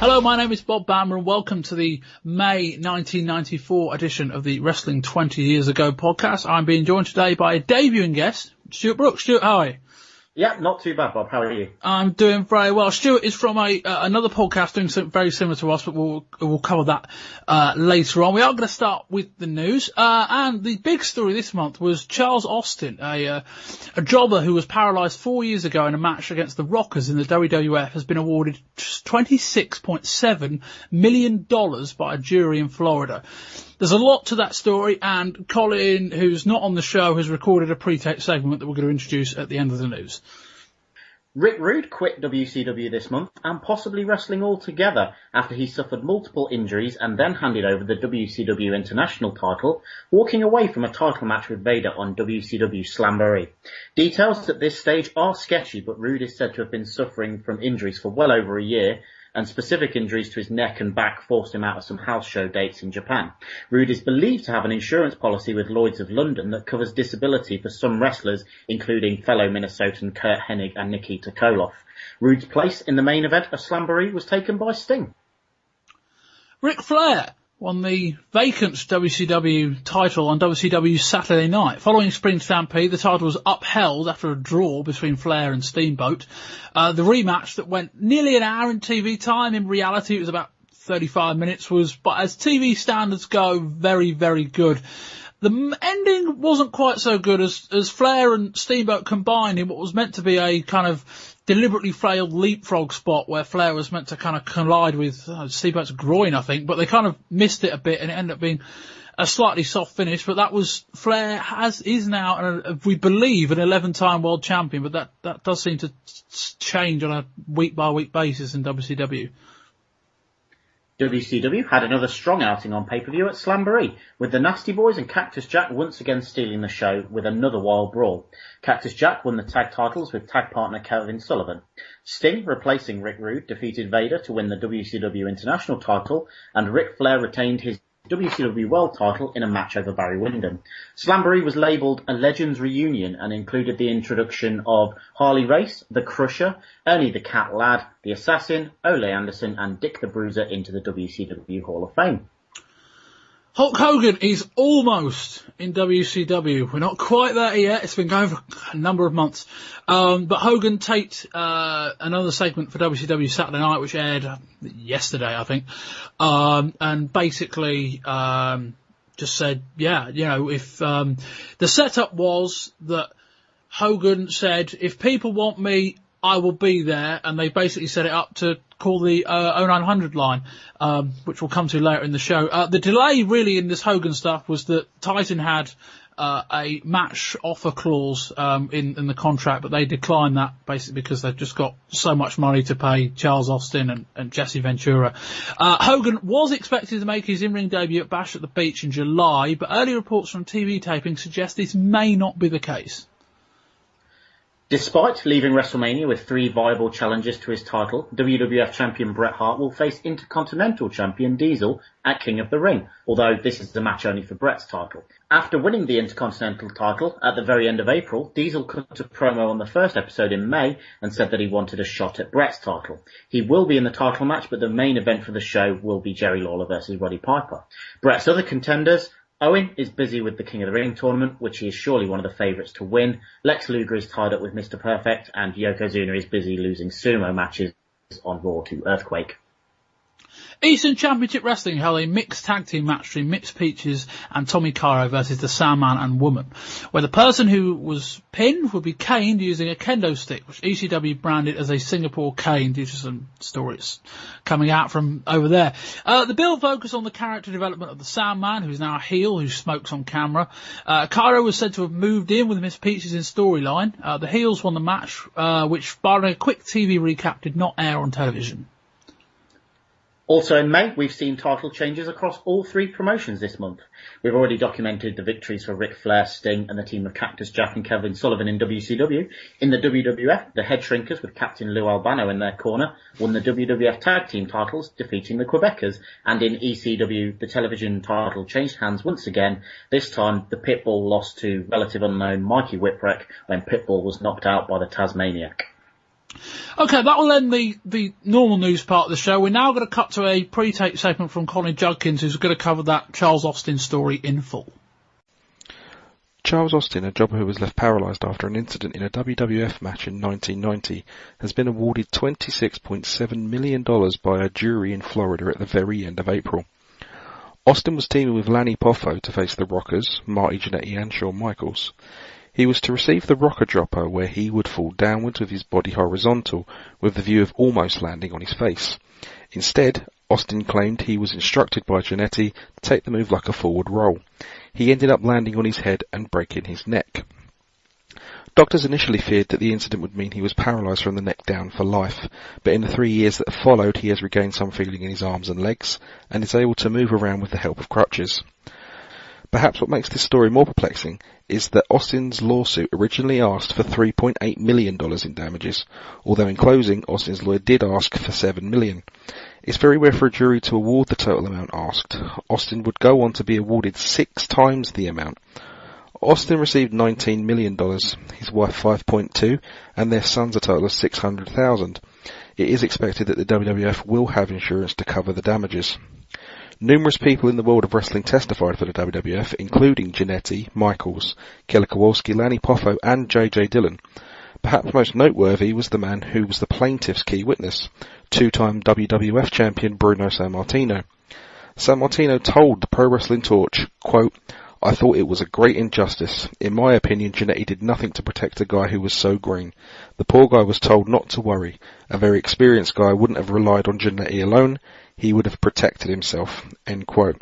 Hello, my name is Bob Bamber and welcome to the May 1994 edition of the Wrestling 20 Years Ago podcast. I'm being joined today by a debuting guest, Stewart Brookes. Stewart, how are you? Yeah, not too bad, Bob. How are you? I'm doing very well. Stewart is from another podcast doing something very similar to us, but we'll cover that later on. We are going to start with the news, and the big story this month was Charles Austin, a jobber who was paralysed 4 years ago in a match against the Rockers in the WWF, has been awarded $26.7 million by a jury in Florida. There's a lot to that story, and Colin, who's not on the show, has recorded a pre-tape segment that we're going to introduce at the end of the news. Rick Rude quit WCW this month and possibly wrestling altogether after he suffered multiple injuries and then handed over the WCW International title, walking away from a title match with Vader on WCW Slamboree. Details at this stage are sketchy, but Rude is said to have been suffering from injuries for well over a year, and specific injuries to his neck and back forced him out of some house show dates in Japan. Rude is believed to have an insurance policy with Lloyd's of London that covers disability for some wrestlers, including fellow Minnesotan Kurt Hennig and Nikita Koloff. Rude's place in the main event of Slamboree was taken by Sting. Ric Flair won the vacant WCW title on WCW Saturday Night. Following Spring Stampede, the title was upheld after a draw between Flair and Steamboat. The rematch that went nearly an hour in TV time, in reality it was about 35 minutes, but as TV standards go, very, very good. The ending wasn't quite so good as Flair and Steamboat combined in what was meant to be a kind of deliberately failed leapfrog spot where Flair was meant to kind of collide with Steamboat's groin, I think, but they kind of missed it a bit and it ended up being a slightly soft finish. But that was Flair is now, we believe, an 11-time world champion, but that does seem to change on a week-by-week basis in WCW. WCW had another strong outing on pay-per-view at Slamboree, with the Nasty Boys and Cactus Jack once again stealing the show with another wild brawl. Cactus Jack won the tag titles with tag partner Kevin Sullivan. Sting, replacing Rick Rude, defeated Vader to win the WCW International title, and Ric Flair retained his WCW World title in a match over Barry Windham. Slamboree was labelled a Legends Reunion and included the introduction of Harley Race, The Crusher, Ernie the Cat Lad, The Assassin, Ole Anderson and Dick the Bruiser into the WCW Hall of Fame. Hulk Hogan is almost in WCW. We're not quite there yet. It's been going for a number of months. But Hogan taped another segment for WCW Saturday Night, which aired yesterday, I think. And basically just said, if the setup was that Hogan said, if people want me, I will be there, and they basically set it up to call the 0900 line, which we'll come to later in the show. The delay really in this Hogan stuff was that Titan had a match offer clause in the contract, but they declined that basically because they've just got so much money to pay Charles Austin and Jesse Ventura. Hogan was expected to make his in-ring debut at Bash at the Beach in July, but early reports from TV taping suggest this may not be the case. Despite leaving WrestleMania with 3 viable challenges to his title, WWF champion Bret Hart will face Intercontinental champion Diesel at King of the Ring, although this is the match only for Bret's title. After winning the Intercontinental title at the very end of April, Diesel cut a promo on the first episode in May and said that he wanted a shot at Bret's title. He will be in the title match, but the main event for the show will be Jerry Lawler versus Roddy Piper. Bret's other contenders: Owen is busy with the King of the Ring tournament, which he is surely one of the favourites to win. Lex Luger is tied up with Mr. Perfect, and Yokozuna is busy losing sumo matches on Raw to Earthquake. Eastern Championship Wrestling held a mixed tag team match between Mitch Peaches and Tommy Cairo versus the Sandman and Woman, where the person who was pinned would be caned using a kendo stick, which ECW branded as a Singapore cane due to some stories coming out from over there. The bill focused on the character development of the Sandman, who's now a heel who smokes on camera. Cairo was said to have moved in with Miss Peaches in storyline. The heels won the match, which, barring a quick TV recap, did not air on television. Also in May, we've seen title changes across all 3 promotions this month. We've already documented the victories for Ric Flair, Sting and the team of Cactus Jack and Kevin Sullivan in WCW. In the WWF, the Head Shrinkers, with Captain Lou Albano in their corner, won the WWF Tag Team titles, defeating the Quebecers. And in ECW, the television title changed hands once again. This time, the Pitbull lost to relative unknown Mikey Whipwreck when Pitbull was knocked out by the Tasmaniac. Okay, that will end the normal news part of the show. We're now going to cut to a pre-tape segment from Connie Judkins, who's going to cover that Charles Austin story in full. Charles Austin, a jobber who was left paralysed after an incident in a WWF match in 1990, has been awarded $26.7 million by a jury in Florida at the very end of April. Austin was teaming with Lanny Poffo to face the Rockers, Marty Jannetty and Shawn Michaels. He was to receive the Rocker Dropper, where he would fall downwards with his body horizontal, with the view of almost landing on his face. Instead, Austin claimed he was instructed by Jannetty to take the move like a forward roll. He ended up landing on his head and breaking his neck. Doctors initially feared that the incident would mean he was paralysed from the neck down for life, but in the 3 years that have followed he has regained some feeling in his arms and legs, and is able to move around with the help of crutches. Perhaps what makes this story more perplexing is that Austin's lawsuit originally asked for $3.8 million in damages, although in closing Austin's lawyer did ask for $7 million. It's very rare for a jury to award the total amount asked. Austin would go on to be awarded 6 times the amount. Austin received $19 million, his wife $5.2, and their sons a total of $600,000. It is expected that the WWF will have insurance to cover the damages. Numerous people in the world of wrestling testified for the WWF, including Jannetty, Michaels, Killer Kowalski, Lanny Poffo, and J.J. Dillon. Perhaps most noteworthy was the man who was the plaintiff's key witness, two-time WWF champion Bruno Sammartino. Sammartino told the Pro Wrestling Torch, quote, "I thought it was a great injustice. In my opinion, Jannetty did nothing to protect a guy who was so green. The poor guy was told not to worry. A very experienced guy wouldn't have relied on Jannetty alone. He would have protected himself." End quote.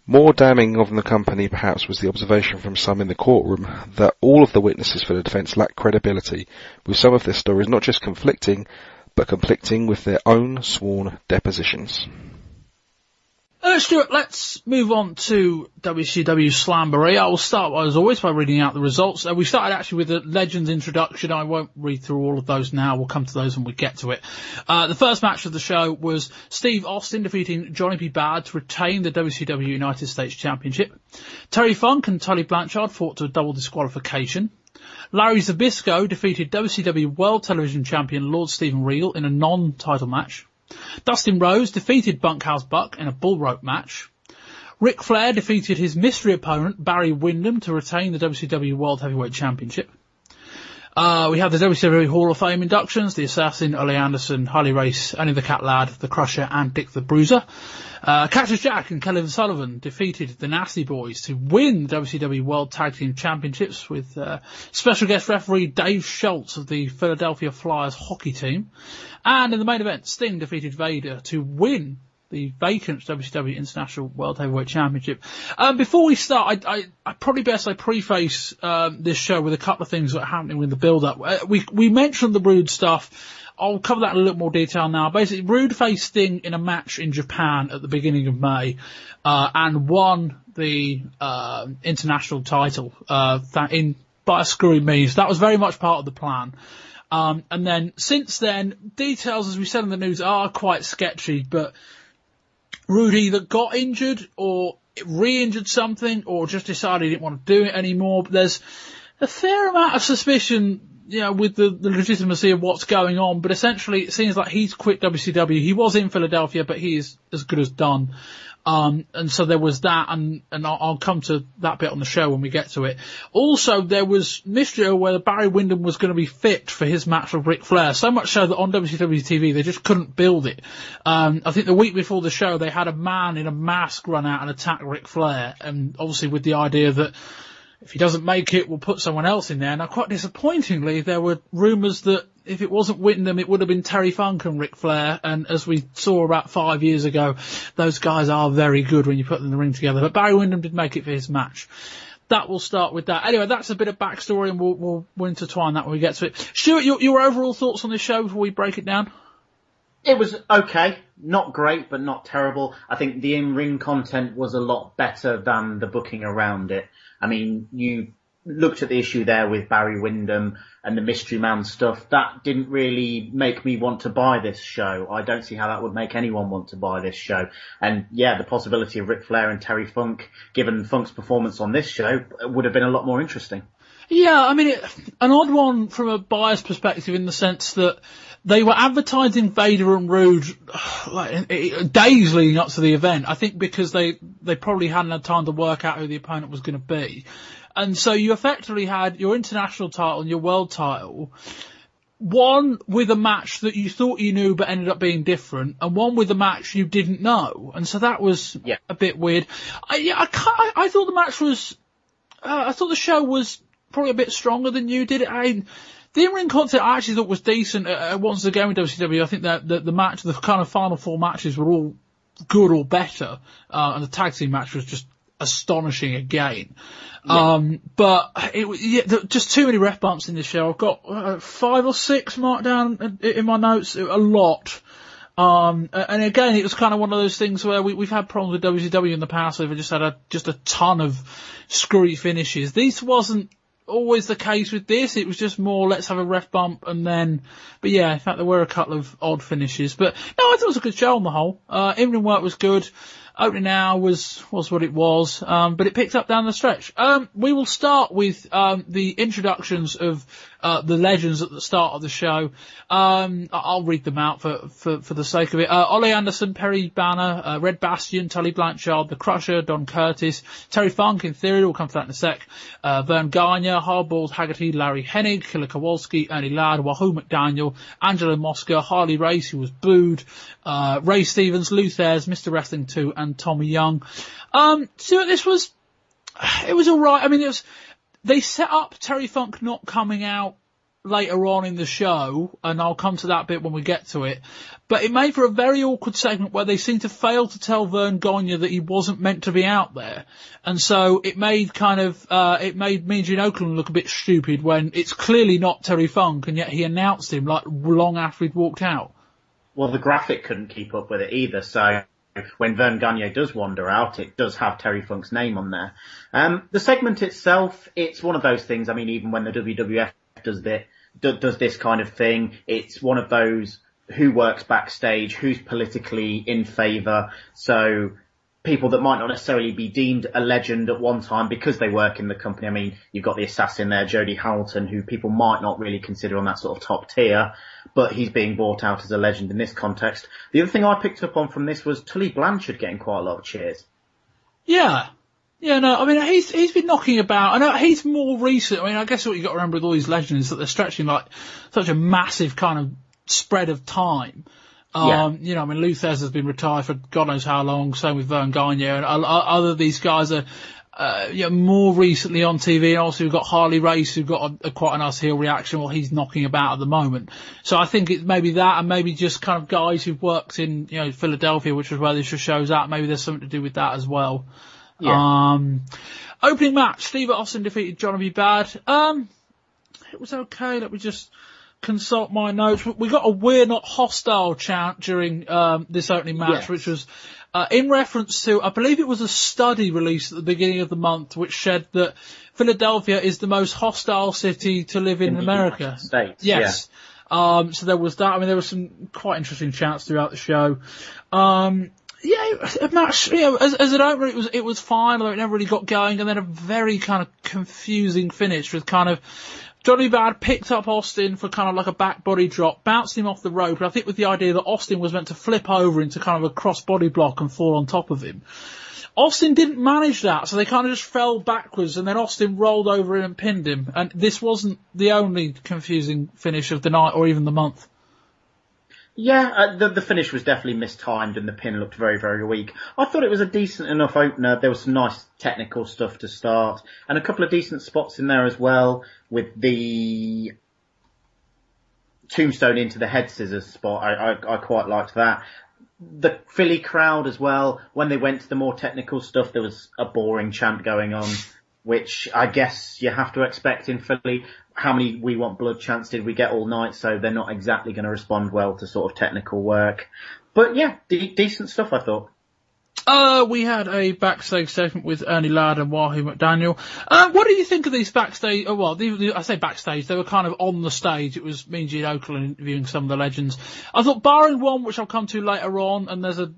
More damning of the company perhaps was the observation from some in the courtroom that all of the witnesses for the defence lacked credibility, with some of their stories not just conflicting, but conflicting with their own sworn depositions. Stuart, let's move on to WCW Slamboree. I will start, as always, by reading out the results. We started actually with the Legends introduction. I won't read through all of those now. We'll come to those when we get to it. The first match of the show was Steve Austin defeating Johnny B. Bad to retain the WCW United States Championship. Terry Funk and Tully Blanchard fought to a double disqualification. Larry Zbyszko defeated WCW World Television Champion Lord Steven Regal in a non-title match. Dustin Rhodes defeated Bunkhouse Buck in a bull rope match. Ric Flair defeated his mystery opponent Barry Windham to retain the WCW World Heavyweight Championship. We have the WCW Hall of Fame inductions, the Assassin, Ole Anderson, Harley Race, Annie the Cat Lad, the Crusher and Dick the Bruiser. Cactus Jack and Kelvin Sullivan defeated the Nasty Boys to win the WCW World Tag Team Championships with special guest referee Dave Schultz of the Philadelphia Flyers hockey team. And in the main event, Sting defeated Vader to win the vacant WCW International World Heavyweight Championship. Before we start, I probably best I preface this show with a couple of things that are happening in the build-up. We mentioned the Rude stuff. I'll cover that in a little more detail now. Basically, Rude faced Sting in a match in Japan at the beginning of May, and won the international title by a screwy means. That was very much part of the plan. And then, since then, details, as we said in the news, are quite sketchy, but Rude either got injured or re-injured something or just decided he didn't want to do it anymore. But there's a fair amount of suspicion, with the legitimacy of what's going on, but essentially it seems like he's quit WCW. He was in Philadelphia, but he is as good as done. And so there was that, and I'll come to that bit on the show when we get to it. Also, there was mystery whether Barry Windham was going to be fit for his match with Ric Flair, so much so that on WCW TV they just couldn't build it. I think the week before the show they had a man in a mask run out and attack Ric Flair, and obviously with the idea that if he doesn't make it, we'll put someone else in there. Now, quite disappointingly, there were rumours that if it wasn't Windham, it would have been Terry Funk and Ric Flair. And as we saw about 5 years ago, those guys are very good when you put them in the ring together. But Barry Windham did make it for his match. That will start with that. Anyway, that's a bit of backstory, and we'll intertwine that when we get to it. Stuart, your overall thoughts on this show before we break it down? It was okay. Not great, but not terrible. I think the in-ring content was a lot better than the booking around it. I mean, you looked at the issue there with Barry Windham and the Mystery Man stuff. That didn't really make me want to buy this show. I don't see how that would make anyone want to buy this show. And yeah, the possibility of Ric Flair and Terry Funk, given Funk's performance on this show, would have been a lot more interesting. Yeah, I mean, an odd one from a buyer's perspective in the sense that they were advertising Vader and Rude like days leading up to the event. I think because they probably hadn't had time to work out who the opponent was going to be. And so you effectively had your international title and your world title, one with a match that you thought you knew but ended up being different, and one with a match you didn't know. And so that was a bit weird. I thought the match was, I thought the show was probably a bit stronger than you did. The in-ring content I actually thought was decent. Once again with WCW, I think that the match, the kind of final four matches were all good or better, and the tag team match was just astonishing again. But just too many ref bumps in this show. I've got 5 or 6 marked down in my notes, a lot. And again, it was kind of one of those things where we've had problems with WCW in the past where they've just had a ton of screwy finishes. This wasn't always the case with this. It was just more, let's have a ref bump and then, but yeah, in fact there were a couple of odd finishes, but no, I thought it was a good show on the whole. In-ring work was good. Opening hour was what it was, but it picked up down the stretch. We will start with the introductions of the legends at the start of the show. I'll read them out for the sake of it. Ole Anderson, Perry Banner, Red Bastion, Tully Blanchard, The Crusher, Don Curtis, Terry Funk, in theory, we'll come to that in a sec. Vern Gagne, Hardballs, Haggerty, Larry Hennig, Killer Kowalski, Ernie Ladd, Wahoo McDaniel, Angela Mosca, Harley Race, who was booed, Ray Stevens, Luthez, Mr. Wrestling 2, and Tommy Young. So it was alright. I mean, they set up Terry Funk not coming out later on in the show, and I'll come to that bit when we get to it. But it made for a very awkward segment where they seemed to fail to tell Vern Gagne that he wasn't meant to be out there. And so it made Mean Gene Okerlund look a bit stupid when it's clearly not Terry Funk, and yet he announced him like long after he'd walked out. Well, the graphic couldn't keep up with it either, so when Vern Gagne does wander out, it does have Terry Funk's name on there. The segment itself, it's one of those things, I mean, even when the WWF does this kind of thing, it's one of those who works backstage, who's politically in favour, so people that might not necessarily be deemed a legend at one time because they work in the company. I mean, you've got the assassin there, Jody Hamilton, who people might not really consider on that sort of top tier, but he's being brought out as a legend in this context. The other thing I picked up on from this was Tully Blanchard getting quite a lot of cheers. Yeah, no, I mean, he's been knocking about. I know he's more recent. I mean, I guess what you've got to remember with all these legends is that they're stretching like such a massive kind of spread of time. You know, I mean, Luthez has been retired for God knows how long, same with Vern Gagne, and other of these guys are, more recently on TV, and also we've got Harley Race, who've got a quite a nice heel reaction, well, he's knocking about at the moment. So I think it's maybe that, and maybe just kind of guys who've worked in, Philadelphia, which is where this shows at, maybe there's something to do with that as well. Yeah. Opening match, Steve Austin defeated Johnny B. Bad. It was okay, let me just consult my notes. We got a "we're not hostile" chant during this opening match, which was in reference to, I believe it was a study released at the beginning of the month, which said that Philadelphia is the most hostile city to live in America. States, yes. So there was that. I mean, there were some quite interesting chants throughout the show. A match, as an opener, it was fine, although it never really got going, and then a very kind of confusing finish with kind of Johnny Bad picked up Austin for kind of like a back body drop, bounced him off the rope, and I think with the idea that Austin was meant to flip over into kind of a cross body block and fall on top of him. Austin didn't manage that, so they kind of just fell backwards, and then Austin rolled over him and pinned him, and this wasn't the only confusing finish of the night or even the month. Yeah, the finish was definitely mistimed and the pin looked very, very weak. I thought it was a decent enough opener. There was some nice technical stuff to start and a couple of decent spots in there as well, with the tombstone into the head scissors spot. I quite liked that. The Philly crowd as well, when they went to the more technical stuff, there was a boring chant going on, which I guess you have to expect in Philly. How many "We Want Blood" chants did we get all night? So they're not exactly going to respond well to sort of technical work. But yeah, decent stuff, I thought. We had a backstage segment with Ernie Ladd and Wahoo McDaniel. What do you think of these backstage? I say backstage, they were kind of on the stage. It was Mean Gene Okerlund interviewing some of the legends. I thought, barring one, which I'll come to later on, and there's a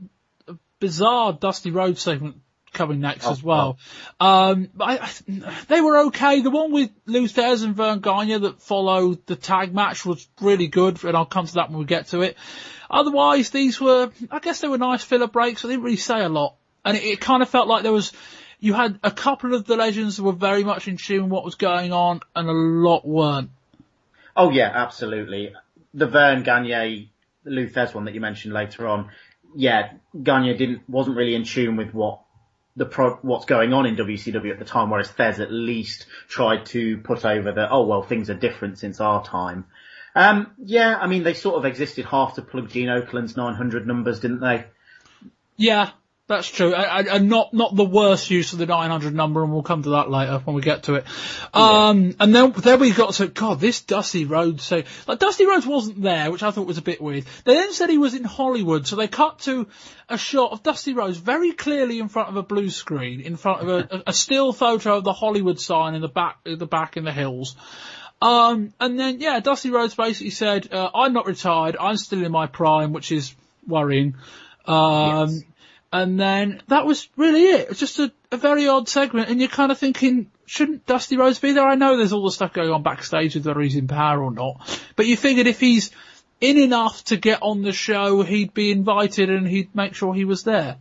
bizarre Dusty Rhodes segment coming next as well. But they were okay. The one with Lou Thesz and Verne Gagne that followed the tag match was really good, and I'll come to that when we get to it. Otherwise, these were, I guess they were nice filler breaks. I didn't really say a lot. And it kind of felt like you had a couple of the legends that were very much in tune with what was going on, and a lot weren't. Oh yeah, absolutely. The Verne Gagne, Lou Thesz one that you mentioned later on, yeah, Gagne wasn't really in tune with what's going on in WCW at the time, whereas Thesz at least tried to put over things are different since our time. Yeah, I mean, they sort of existed half to plug Gene Okerlund's 900 numbers, didn't they? Yeah, that's true. And not the worst use of the 900 number, and we'll come to that later when we get to it. And then we got to, God, this Dusty Rhodes. So, like, Dusty Rhodes wasn't there, which I thought was a bit weird. They then said he was in Hollywood, so they cut to a shot of Dusty Rhodes very clearly in front of a blue screen, in front of a still photo of the Hollywood sign in the back in the hills. And then, yeah, Dusty Rhodes basically said, I'm not retired, I'm still in my prime, which is worrying. Yes. And then that was really it. It was just a very odd segment, and you're kind of thinking, shouldn't Dusty Rhodes be there? I know there's all the stuff going on backstage with whether he's in power or not, but you figured if he's in enough to get on the show, he'd be invited and he'd make sure he was there.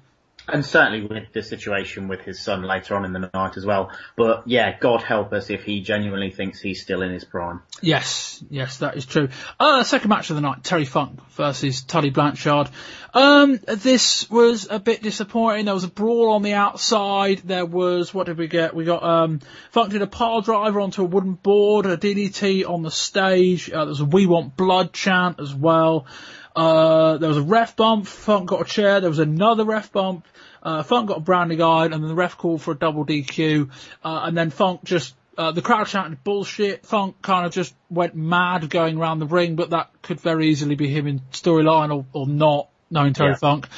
And certainly with the situation with his son later on in the night as well. But yeah, God help us if he genuinely thinks he's still in his prime. Yes, that is true. Second match of the night, Terry Funk versus Tully Blanchard. This was a bit disappointing. There was a brawl on the outside. There was, what did we get? We got, Funk did a pile driver onto a wooden board, a DDT on the stage. There was a We Want Blood chant as well. There was a ref bump. Funk got a chair. There was another ref bump. Funk got a branding iron, and then the ref called for a double DQ. And then Funk just, the crowd shouted bullshit. Funk kind of just went mad going around the ring, but that could very easily be him in storyline or not, knowing Terry Funk.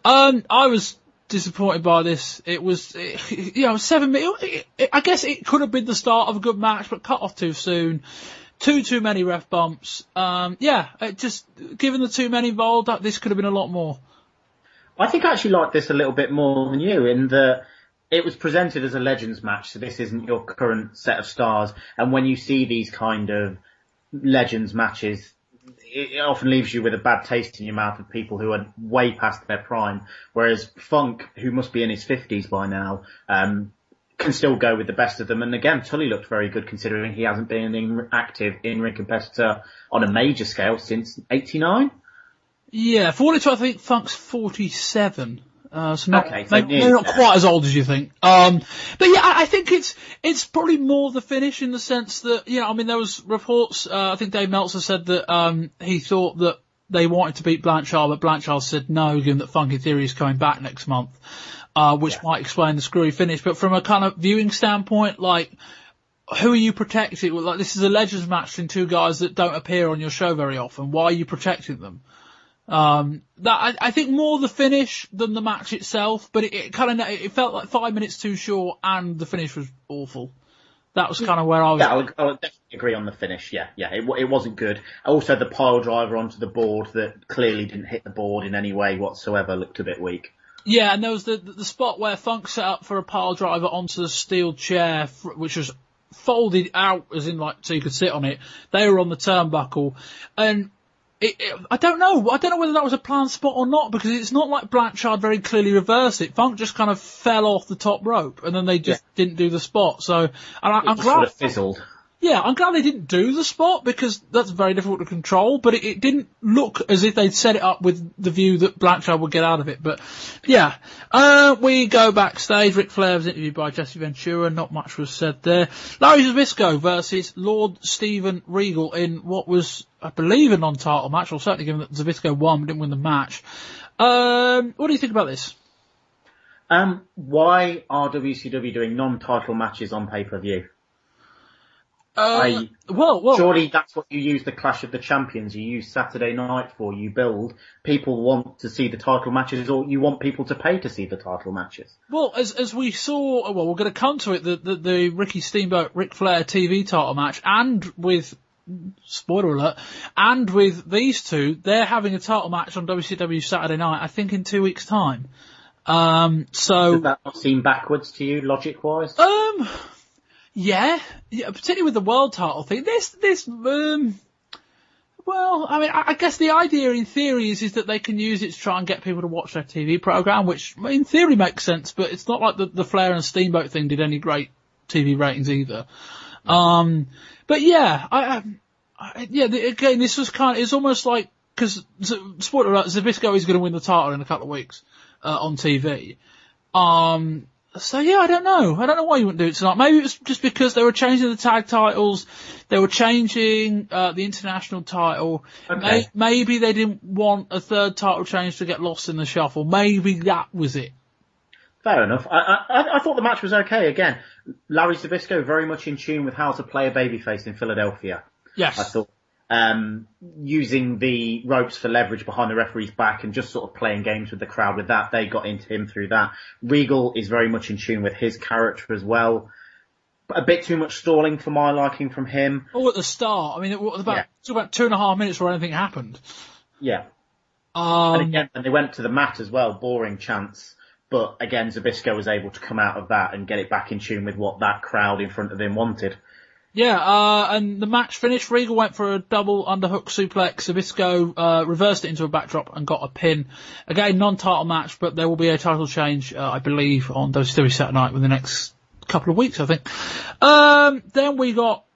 I was disappointed by this. It was, 7 minutes. I guess it could have been the start of a good match, but cut off too soon. Too many ref bumps. Just given the too many involved, this could have been a lot more. I think I actually liked this a little bit more than you, in that it was presented as a Legends match, so this isn't your current set of stars. And when you see these kind of Legends matches, it often leaves you with a bad taste in your mouth of people who are way past their prime. Whereas Funk, who must be in his 50s by now, can still go with the best of them. And again, Tully looked very good considering he hasn't been an active in-ring competitor on a major scale since 89. Yeah, for what it's worth, I think Funk's 47. Maybe not quite as old as you think. But yeah, I think it's probably more the finish in the sense that, there was reports, I think Dave Meltzer said that, he thought that they wanted to beat Blanchard, but Blanchard said no, given that Funky Theory is coming back next month. Which might explain the screwy finish. But from a kind of viewing standpoint, like, who are you protecting? Like, this is a Legends match between two guys that don't appear on your show very often. Why are you protecting them? I think more the finish than the match itself, but it felt like 5 minutes too short, and the finish was awful. That was kind of where I was. Yeah, I would definitely agree on the finish. Yeah, it wasn't good. Also, the pile driver onto the board that clearly didn't hit the board in any way whatsoever looked a bit weak. Yeah, and there was the spot where Funk set up for a pile driver onto the steel chair, which was folded out, as in, like, so you could sit on it. They were on the turnbuckle, and I don't know whether that was a planned spot or not, because it's not like Blanchard very clearly reversed it. Funk just kind of fell off the top rope, and then they just didn't do the spot. So, I'm glad sort of fizzled. Yeah, I'm glad they didn't do the spot, because that's very difficult to control, but it didn't look as if they'd set it up with the view that Blanchard would get out of it. But, yeah. We go backstage. Ric Flair was interviewed by Jesse Ventura. Not much was said there. Larry Zbyszko versus Lord Steven Regal in what was, I believe, a non-title match, or certainly given that Zbyszko won but didn't win the match. What do you think about this? Why are WCW doing non-title matches on pay-per-view? Surely that's what you use the Clash of the Champions, you use Saturday Night for, you build. People want to see the title matches, or you want people to pay to see the title matches. Well, as we saw, we're going to come to it, the Ricky Steamboat, Ric Flair TV title match, and with, spoiler alert, and with these two, they're having a title match on WCW Saturday Night, I think in 2 weeks' time. Does that not seem backwards to you, logic-wise? Yeah, particularly with the world title thing. Well, I mean, I guess the idea in theory is that they can use it to try and get people to watch their TV program, which in theory makes sense, but it's not like the Flair and Steamboat thing did any great TV ratings either. But yeah, again, this was it's almost like, because, spoiler alert, Zbyszko is going to win the title in a couple of weeks, on TV. So yeah, I don't know why you wouldn't do it tonight. Maybe it was just because they were changing the tag titles, they were changing the international title. Okay. Maybe they didn't want a third title change to get lost in the shuffle. Maybe that was it. Fair enough. I thought the match was okay. Again, Larry Zbyszko very much in tune with how to play a babyface in Philadelphia. Yes. I thought using the ropes for leverage behind the referee's back and just sort of playing games with the crowd with that, they got into him through that. Regal is very much in tune with his character as well. A bit too much stalling for my liking from him. Oh, at the start. I mean, it was about 2.5 minutes before anything happened. Yeah. And again, when they went to the mat as well, boring chants. But again, Zbyszko was able to come out of that and get it back in tune with what that crowd in front of him wanted. Yeah, and the match finished. Regal went for a double underhook suplex. Zbyszko reversed it into a backdrop and got a pin. Again, non-title match, but there will be a title change, I believe, on WCW Saturday Night within the next couple of weeks, I think. Then we got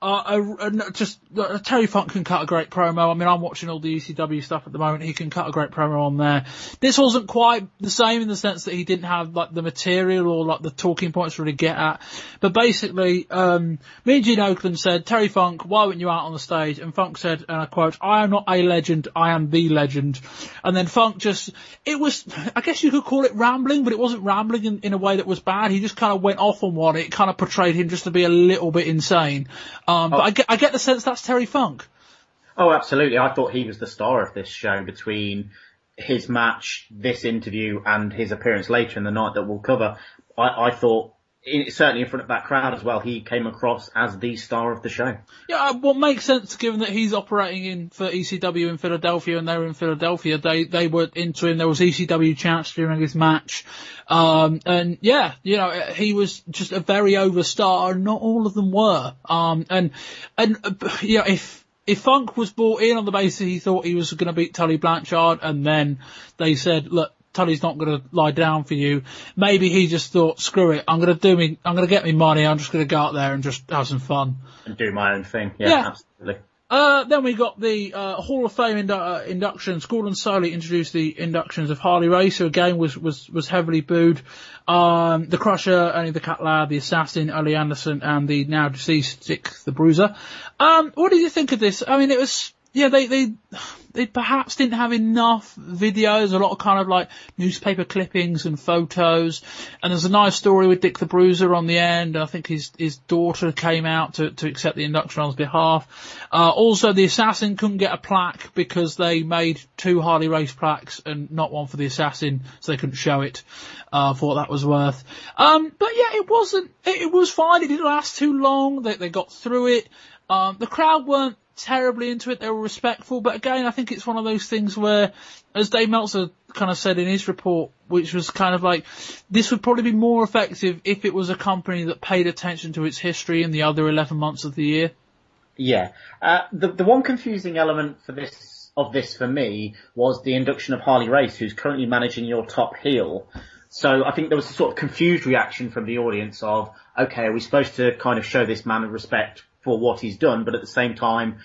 Terry Funk can cut a great promo. I mean, I'm watching all the ECW stuff at the moment. He can cut a great promo on there. This wasn't quite the same in the sense that he didn't have like the material or like the talking points to really get at. But basically, me and Gene Oakland said, Terry Funk, why weren't you out on the stage? And Funk said, and I quote, I am not a legend, I am the legend. And then Funk it was, I guess you could call it rambling, but it wasn't rambling in a way that was bad. He just kind of went off on one. It kind of portrayed him just to be a little bit insane. But I get the sense that's Terry Funk. Oh, absolutely. I thought he was the star of this show between his match, this interview, and his appearance later in the night that we'll cover. I thought, certainly in front of that crowd as well, he came across as the star of the show. Yeah, what makes sense given that he's operating for ECW in Philadelphia and they were in Philadelphia. They were into him. There was ECW chants during his match. And yeah, you know, he was just a very over star. Not all of them were. You know, if Funk was brought in on the basis he thought he was going to beat Tully Blanchard and then they said, look, Tully's not going to lie down for you. Maybe he just thought, screw it, I'm going to get me money, I'm just going to go out there and just have some fun. And do my own thing. Yeah. Absolutely. Then we got the Hall of Fame inductions. Gordon Soley introduced the inductions of Harley Race, who again was heavily booed. The Crusher, Ernie the Cat Lad, the Assassin, Ole Anderson, and the now deceased Dick the Bruiser. What did you think of this? I mean, it was, yeah, they perhaps didn't have enough videos, a lot of kind of like newspaper clippings and photos. And there's a nice story with Dick the Bruiser on the end. I think his daughter came out to accept the induction on his behalf. Also the Assassin couldn't get a plaque because they made 2 Harley Race plaques and not one for the Assassin, so they couldn't show it, for what that was worth. But yeah, it was fine. It didn't last too long. They got through it. The crowd weren't terribly into it. They were respectful, but again, I think it's one of those things where, as Dave Meltzer kind of said in his report, which was kind of like, this would probably be more effective if it was a company that paid attention to its history in the other 11 months of the year. Yeah. The one confusing element for this for me was the induction of Harley Race, who's currently managing your top heel. So I think there was a sort of confused reaction from the audience of, okay, are we supposed to kind of show this man of respect for what he's done, but at the same time,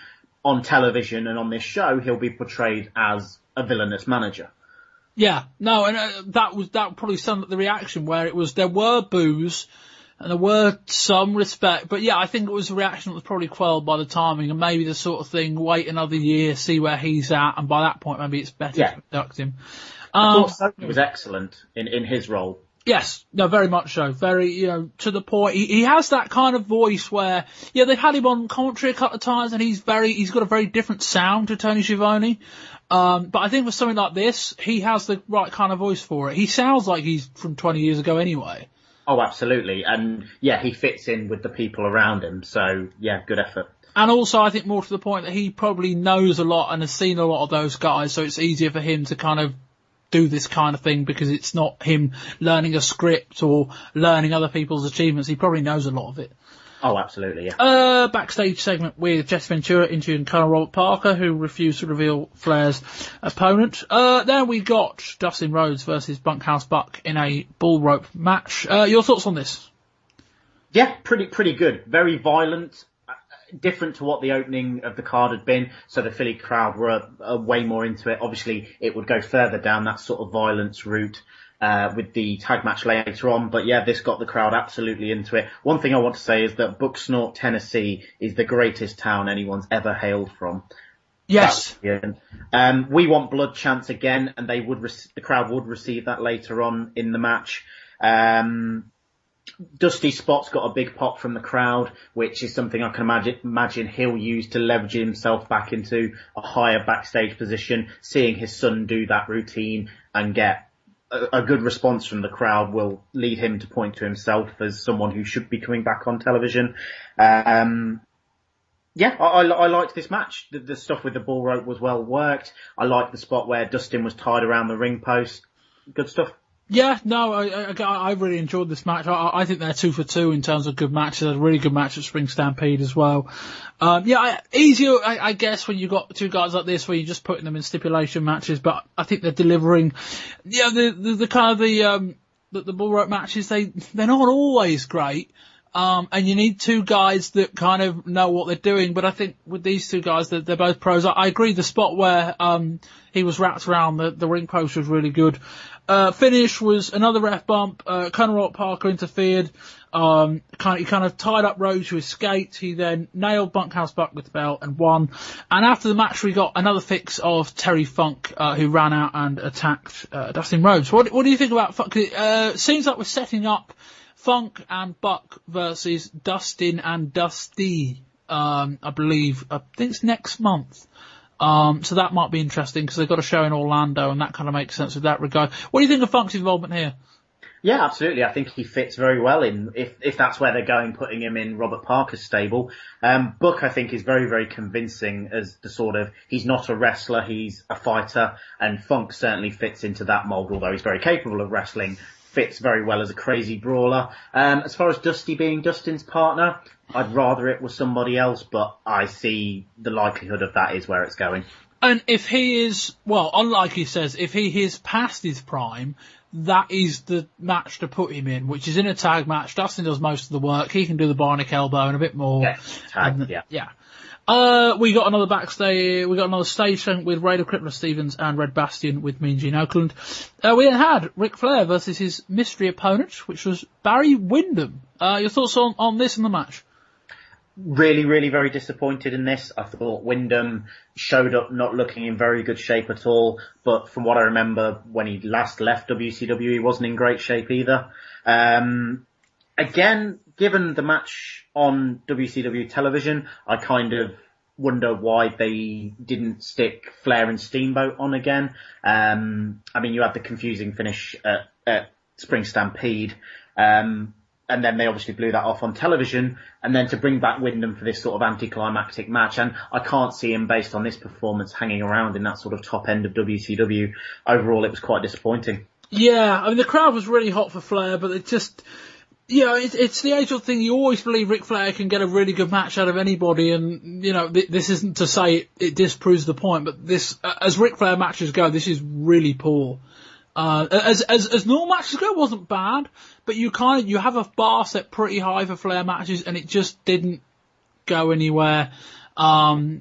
on television and on this show, he'll be portrayed as a villainous manager. Yeah, no, and that probably summed up the reaction, where there were boos and there were some respect, but yeah, I think it was a reaction that was probably quelled by the timing, and maybe the sort of thing, wait another year, see where he's at, and by that point maybe it's better to induct him. I thought Sophie was excellent in his role. Yes, no, very much so. Very, you know, to the point. He has that kind of voice where, yeah, they've had him on commentary a couple of times and he's got a very different sound to Tony Schiavone. But I think for something like this, he has the right kind of voice for it. He sounds like he's from 20 years ago anyway. Oh, absolutely. And yeah, he fits in with the people around him. So yeah, good effort. And also, I think more to the point that he probably knows a lot and has seen a lot of those guys, so it's easier for him to kind of do this kind of thing because it's not him learning a script or learning other people's achievements. He probably knows a lot of it. Oh, absolutely, yeah. Backstage segment with Jesse Ventura interviewing Colonel Robert Parker, who refused to reveal Flair's opponent. Then we got Dustin Rhodes versus Bunkhouse Buck in a bull rope match. Your thoughts on this? Yeah, pretty good. Very violent. Different to what the opening of the card had been, so the Philly crowd were way more into it. Obviously, it would go further down that sort of violence route with the tag match later on, but yeah, this got the crowd absolutely into it. One thing I want to say is that Bucksnort, Tennessee is the greatest town anyone's ever hailed from. Yes. We want blood chants again, and the crowd would receive that later on in the match. Dusty Spot's got a big pop from the crowd, which is something I can imagine he'll use to leverage himself back into a higher backstage position. Seeing his son do that routine and get a good response from the crowd will lead him to point to himself as someone who should be coming back on television. I liked this match. The stuff with the bull rope was well worked. I liked the spot where Dustin was tied around the ring post. Good stuff. Yeah, no, I really enjoyed this match. I think they're 2 for 2 in terms of good matches. A really good match at Spring Stampede as well. Easier, I guess, when you've got two guys like this where you're just putting them in stipulation matches, but I think they're delivering, the kind of the bull rope matches, they're not always great. And you need two guys that kind of know what they're doing, but I think with these two guys, they're both pros. I agree the spot where, he was wrapped around the ring post was really good. Finish was another ref bump. Colonel Parker interfered. He kind of tied up Rhodes who escaped. He then nailed Bunkhouse Buck with the belt and won. And after the match, we got another fix of Terry Funk, who ran out and attacked Dustin Rhodes. What do you think about Funk? It seems like we're setting up Funk and Buck versus Dustin and Dusty. I believe. I think it's next month. So that might be interesting because they've got a show in Orlando and that kind of makes sense with that regard. What do you think of Funk's involvement here? Yeah, absolutely. I think he fits very well in, if that's where they're going, putting him in Robert Parker's stable. Buck, I think, is very, very convincing as the sort of, he's not a wrestler, he's a fighter, and Funk certainly fits into that mold, although he's very capable of wrestling, fits very well as a crazy brawler. As far as Dusty being Dustin's partner, I'd rather it was somebody else, but I see the likelihood of that is where it's going. And if he is, well, unlike he says, if he is past his prime, that is the match to put him in, which is in a tag match. Dustin does most of the work. He can do the bionic elbow and a bit more. Yeah, tag, yeah. We got another stage segment with Raider Crippler Stevens and Red Bastion with Mean Gene Oakland. We then had Ric Flair versus his mystery opponent, which was Barry Windham. Your thoughts on this and the match? Really, really very disappointed in this. I thought Windham showed up not looking in very good shape at all, but from what I remember when he last left WCW, he wasn't in great shape either. Again, given the match on WCW television, I kind of wonder why they didn't stick Flair and Steamboat on again. You had the confusing finish at Spring Stampede, and then they obviously blew that off on television, and then to bring back Windham for this sort of anticlimactic match, and I can't see him, based on this performance, hanging around in that sort of top end of WCW. Overall, it was quite disappointing. Yeah, the crowd was really hot for Flair, but it just, it's the age-old thing. You always believe Ric Flair can get a really good match out of anybody, and, this isn't to say it disproves the point, but this, as Ric Flair matches go, this is really poor. As normal matches go, it wasn't bad, but you have a bar set pretty high for Flair matches, and it just didn't go anywhere. What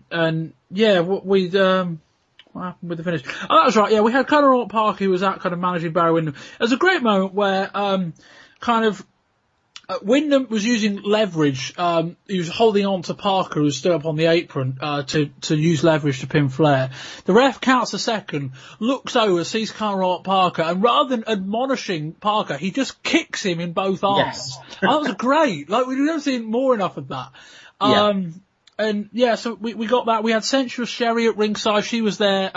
happened with the finish? Oh, that was right. Yeah, we had Colonel Parker, who was out kind of managing Barry Windham. There's a great moment where, Windham was using leverage. He was holding on to Parker, who was still up on the apron, to use leverage to pin Flair. The ref counts a second, looks over, sees Colonel Parker, and rather than admonishing Parker, he just kicks him in both arms. Yes. That was great. We've never seen more enough of that. So we got that. We had Sensuous Sherry at ringside. She was there.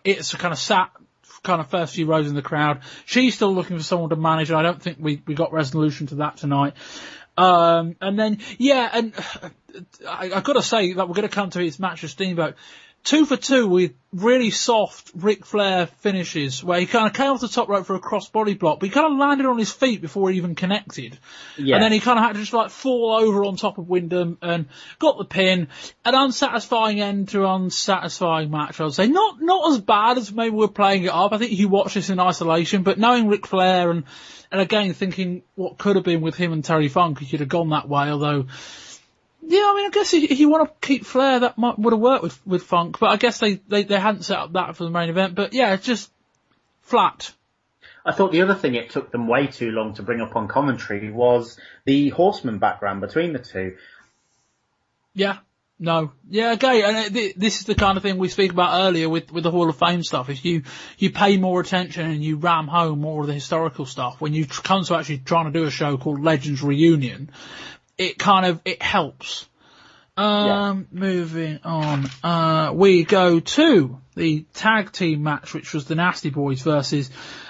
It's kind of sat first few rows in the crowd. She's still looking for someone to manage, and I don't think we got resolution to that tonight. And I've got to say that we're going to come to his match with Steamboat. 2 for 2 with really soft Ric Flair finishes, where he kind of came off the top rope for a crossbody block, but he kind of landed on his feet before he even connected. Yeah. And then he kind of had to just like fall over on top of Wyndham and got the pin. An unsatisfying end to an unsatisfying match, I would say. Not as bad as maybe we're playing it up. I think you watch this in isolation, but knowing Ric Flair and again thinking what could have been with him and Terry Funk, he could have gone that way, although... Yeah, I mean, I guess if you want to keep Flair, that would have worked with Funk, but I guess they hadn't set up that for the main event. But yeah, it's just flat. I thought the other thing it took them way too long to bring up on commentary was the Horseman background between the two. Yeah, no, yeah, okay, and this is the kind of thing we speak about earlier with the Hall of Fame stuff. If you pay more attention and you ram home more of the historical stuff, when you come to actually trying to do a show called Legends Reunion, it helps. Moving on, we go to the tag team match, which was the Nasty Boys versus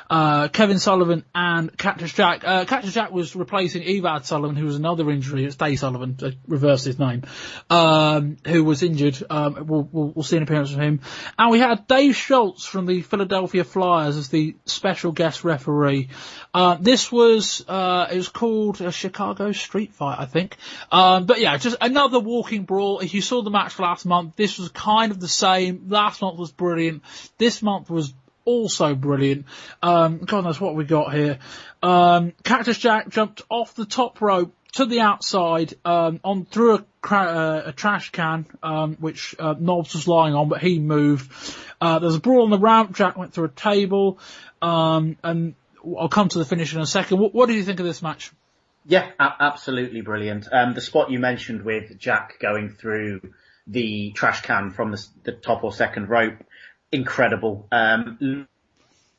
Kevin Sullivan and Cactus Jack. Cactus Jack was replacing Evad Sullivan, who was another injury. It's Dave Sullivan, to reverse his name, who was injured. We'll see an appearance from him. And we had Dave Schultz from the Philadelphia Flyers as the special guest referee. This was, it was called a Chicago Street Fight, I think. But yeah, just another walking brawl. If you saw the match last month, this was kind of the same. Last month was brilliant. This month was also brilliant. God knows what we got here. Cactus Jack jumped off the top rope to the outside, on through a trash can, which Knobs was lying on, but he moved. There was a brawl on the ramp. Jack went through a table, and I'll come to the finish in a second. What do you think of this match? Yeah, absolutely brilliant. The spot you mentioned with Jack going through the trash can from the top or second rope, incredible.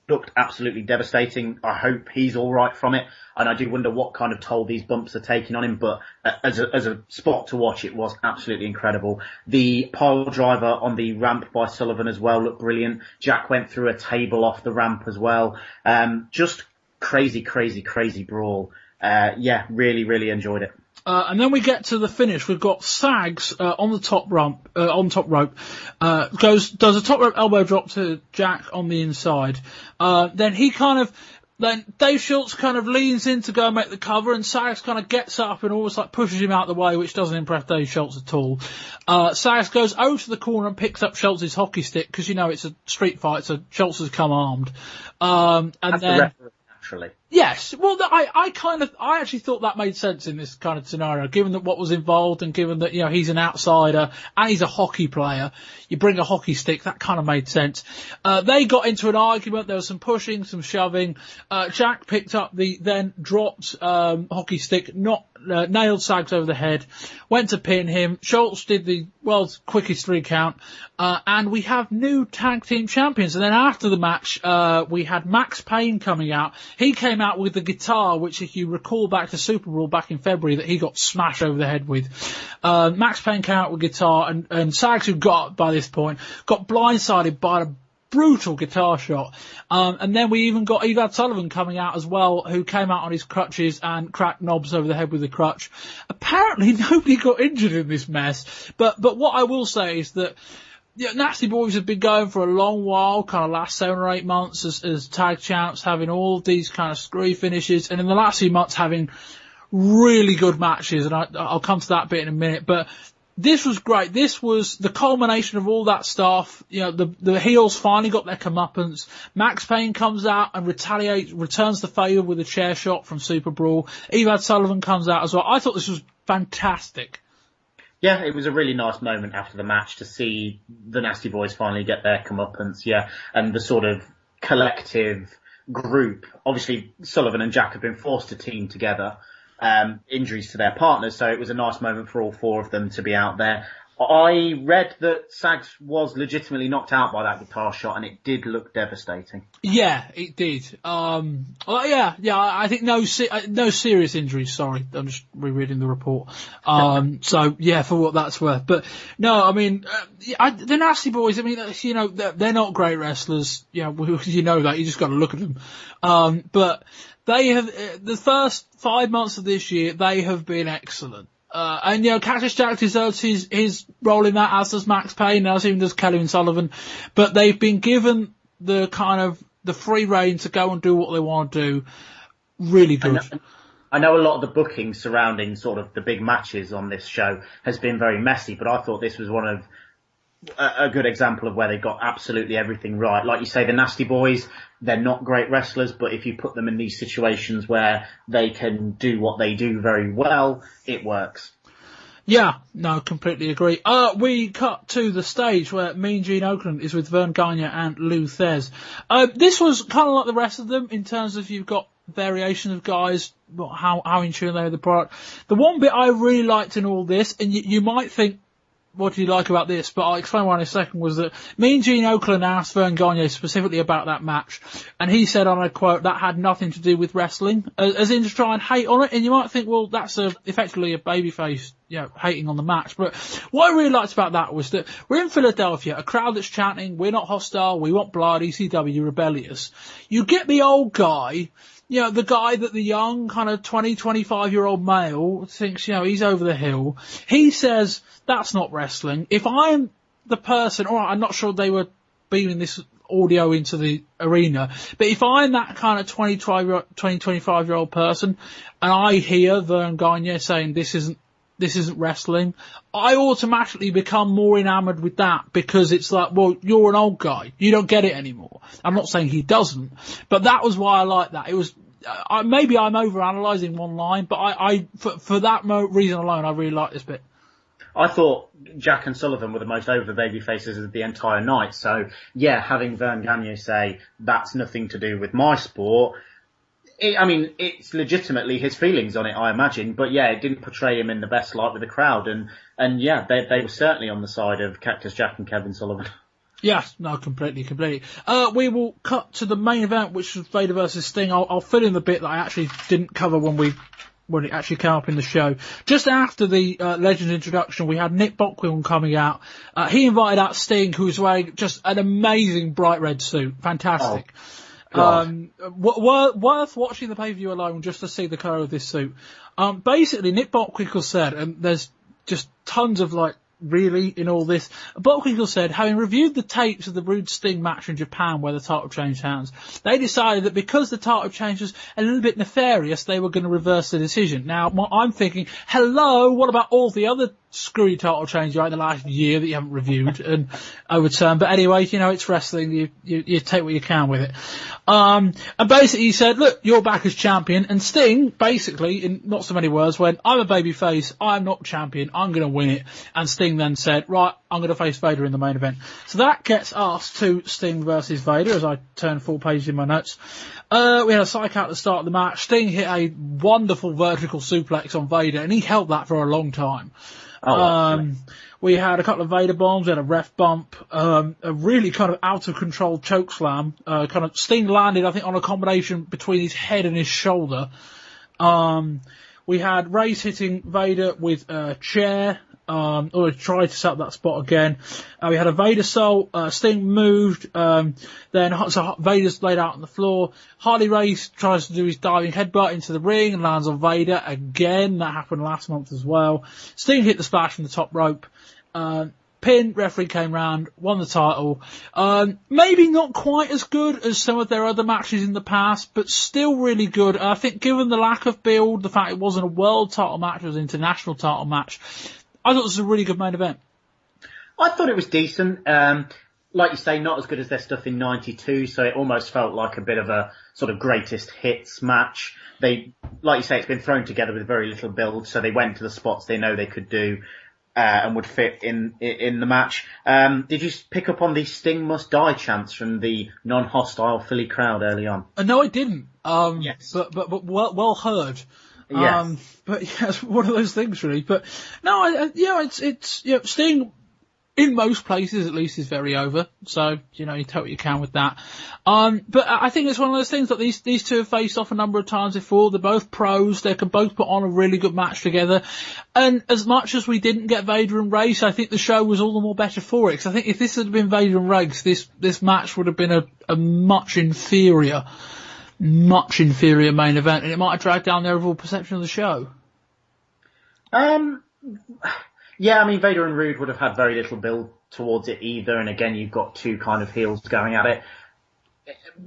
Looked absolutely devastating. I hope he's all right from it, and I do wonder what kind of toll these bumps are taking on him. But as a spot to watch, it was absolutely incredible. The pile driver on the ramp by Sullivan as well looked brilliant. Jack went through a table off the ramp as well. Just crazy brawl. Yeah, really enjoyed it. And then we get to the finish. We've got Sags on the top rope. Does a top rope elbow drop to Jack on the inside. Then Dave Schultz kind of leans in to go and make the cover, and Sags kind of gets up and almost like pushes him out of the way, which doesn't impress Dave Schultz at all. Sags goes over to the corner and picks up Schultz's hockey stick, because you know it's a street fight, so Schultz has come armed. Naturally. Yes, well, I actually thought that made sense in this kind of scenario, given that what was involved and given that, you know, he's an outsider and he's a hockey player. You bring a hockey stick, that kind of made sense. They got into an argument, there was some pushing, some shoving. Jack picked up the then dropped, hockey stick, nailed Sags over the head, went to pin him. Schultz did the world's quickest 3 count, and we have new tag team champions. And then after the match, we had Maxx Payne coming out. He came out with the guitar, which if you recall back to Super Brawl back in February, that he got smashed over the head with. Maxx Payne came out with guitar, and Sags, who got by this point, got blindsided by a brutal guitar shot. And then we even got Evad Sullivan coming out as well, who came out on his crutches and cracked Knobs over the head with a crutch. Apparently nobody got injured in this mess, but what I will say is that, yeah, Nasty Boys have been going for a long while, kind of last 7 or 8 months as tag champs, having all these kind of screwy finishes, and in the last few months having really good matches, and I'll come to that bit in a minute, but this was great. This was the culmination of all that stuff. You know, the heels finally got their comeuppance. Maxx Payne comes out and returns the favour with a chair shot from Super Brawl. Evad Sullivan comes out as well. I thought this was fantastic. Yeah, it was a really nice moment after the match to see the Nasty Boys finally get their comeuppance, yeah, and the sort of collective group. Obviously, Sullivan and Jack have been forced to team together, injuries to their partners, so it was a nice moment for all 4 of them to be out there. I read that Sags was legitimately knocked out by that guitar shot, and it did look devastating. Yeah, it did. I think no serious injuries. Sorry, I'm just rereading the report. So yeah, for what that's worth. But no, I mean, the Nasty Boys. I mean, you know, they're not great wrestlers. You know, you know that. You just got to look at them. But they have the first 5 months of this year. They have been excellent. And, Cactus Jack deserves his role in that, as does Maxx Payne, as even does Kelly and Sullivan. But they've been given the kind of the free rein to go and do what they want to do. Really good. I know a lot of the booking surrounding sort of the big matches on this show has been very messy, but I thought this was one of a good example of where they got absolutely everything right. Like you say, the Nasty Boys, they're not great wrestlers, but if you put them in these situations where they can do what they do very well, it works. Yeah, no, completely agree. We cut to the stage where Mean Gene Okerlund is with Vern Gagne and Lou Thez. This was kind of like the rest of them in terms of you've got variations of guys, how in tune they are with the product. The one bit I really liked in all this, and you might think, what do you like about this? But I'll explain why in a second, was that Mean Gene Okerlund asked Vern Gagne specifically about that match, and he said, on a quote, that had nothing to do with wrestling, as in to try and hate on it. And you might think, well, that's effectively a babyface, hating on the match. But what I really liked about that was that we're in Philadelphia, a crowd that's chanting, we're not hostile, we want blood, ECW rebellious. You get the old guy, the guy that the young kind of 20, 25-year-old male thinks, he's over the hill. He says, that's not wrestling. If I'm the person, alright, I'm not sure they were beaming this audio into the arena, but if I'm that kind of 20, 25-year-old person, and I hear Vern Gagne saying this isn't wrestling, I automatically become more enamoured with that, because it's like, well, you're an old guy. You don't get it anymore. I'm not saying he doesn't, but that was why I liked that. It was, maybe I'm overanalyzing one line, but for that reason alone, I really liked this bit. I thought Jack and Sullivan were the most over baby faces of the entire night. So, yeah, having Vern Gagne say, that's nothing to do with my sport, it's legitimately his feelings on it, I imagine. But yeah, it didn't portray him in the best light with the crowd. And yeah, they were certainly on the side of Cactus Jack and Kevin Sullivan. Yes, no, completely. We will cut to the main event, which was Vader versus Sting. I'll fill in the bit that I actually didn't cover when it actually came up in the show. Just after the Legends introduction, we had Nick Bockwinkel coming out. He invited out Sting, who was wearing just an amazing bright red suit. Fantastic. Worth watching the pay-per-view alone just to see the colour of this suit. Basically, Nick Bockwinkel said, and there's just tons of really in all this, Bockwinkel said, having reviewed the tapes of the Rude Sting match in Japan where the title changed hands, they decided that because the title change was a little bit nefarious, they were going to reverse the decision. Now, I'm thinking, hello, what about all the other screwy title changes in the last year that you haven't reviewed and overturned? But anyway, it's wrestling, you take what you can with it. And basically he said, look, you're back as champion, and Sting, basically, in not so many words, went, I'm a babyface, I'm not champion, I'm going to win it. And Sting then said, right, I'm going to face Vader in the main event. So that gets us to Sting versus Vader, as I turn 4 pages in my notes. We had a psych out at the start of the match. Sting hit a wonderful vertical suplex on Vader, and he held that for a long time. We had a couple of Vader bombs, we had a ref bump, a really kind of out of control choke slam, kind of Sting landed, I think, on a combination between his head and his shoulder. We had Reigns hitting Vader with a chair, or he tried to set up that spot again. We had a Vader Soul, Sting moved, then so Vader's laid out on the floor. Harley Race tries to do his diving headbutt into the ring and lands on Vader again. That happened last month as well. Sting hit the splash from the top rope. Pin, referee came round, won the title. Maybe not quite as good as some of their other matches in the past, but still really good. I think given the lack of build, the fact it wasn't a world title match, it was an international title match, I thought it was a really good main event. I thought it was decent. Like you say, not as good as their stuff in 92, so it almost felt like a bit of a sort of greatest hits match. Like you say, it's been thrown together with very little build, so they went to the spots they know they could do, and would fit in the match. Did you pick up on the Sting must die chants from the non-hostile Philly crowd early on? No, I didn't. Yes. But well heard. Yes. But yeah, it's one of those things really. But no, it's Sting in most places at least is very over. So, you take what you can with that. But I think it's one of those things that these two have faced off a number of times before. They're both pros. They can both put on a really good match together. And as much as we didn't get Vader and Race, I think the show was all the more better for it. Because I think if this had been Vader and Race, this match would have been a much inferior main event, and it might have dragged down the overall perception of the show. Yeah, I mean, Vader and Rude would have had very little build towards it either, and again, you've got two kind of heels going at it.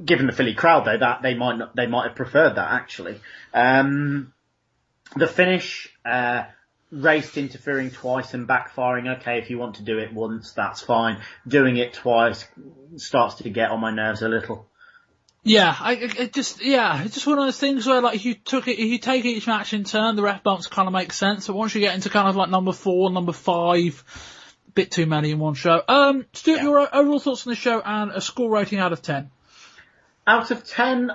Given the Philly crowd, though, that they might have preferred that actually. The finish, Race interfering twice and backfiring. Okay, if you want to do it once, that's fine. Doing it twice starts to get on my nerves a little. Yeah, it's just one of those things where, like, if you take each match in turn, the ref bumps kind of make sense. But once you get into kind of like number 4, number 5, a bit too many in one show. Stuart, your overall thoughts on the show and a score rating out of 10? Out of 10,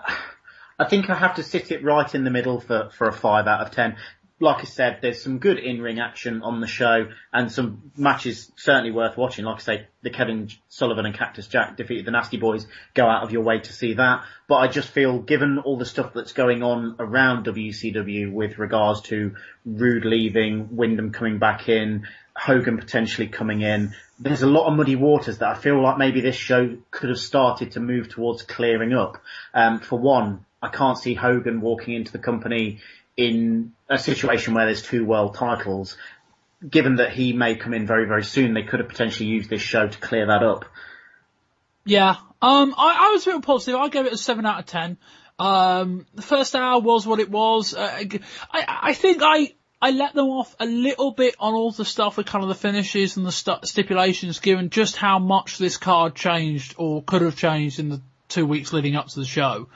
I think I have to sit it right in the middle for a 5 out of 10. Like I said, there's some good in-ring action on the show and some matches certainly worth watching. Like I say, the Kevin Sullivan and Cactus Jack defeated the Nasty Boys. Go out of your way to see that. But I just feel, given all the stuff that's going on around WCW with regards to Rude leaving, Wyndham coming back in, Hogan potentially coming in, there's a lot of muddy waters that I feel like maybe this show could have started to move towards clearing up. For one, I can't see Hogan walking into the company in a situation where there's 2 world titles. Given that he may come in very, very soon, they could have potentially used this show to clear that up. Yeah. I was a bit positive. I gave it a 7 out of 10. The first hour was what it was. I think I let them off a little bit on all the stuff with kind of the finishes and the stipulations, given just how much this card changed or could have changed in the 2 weeks leading up to the show.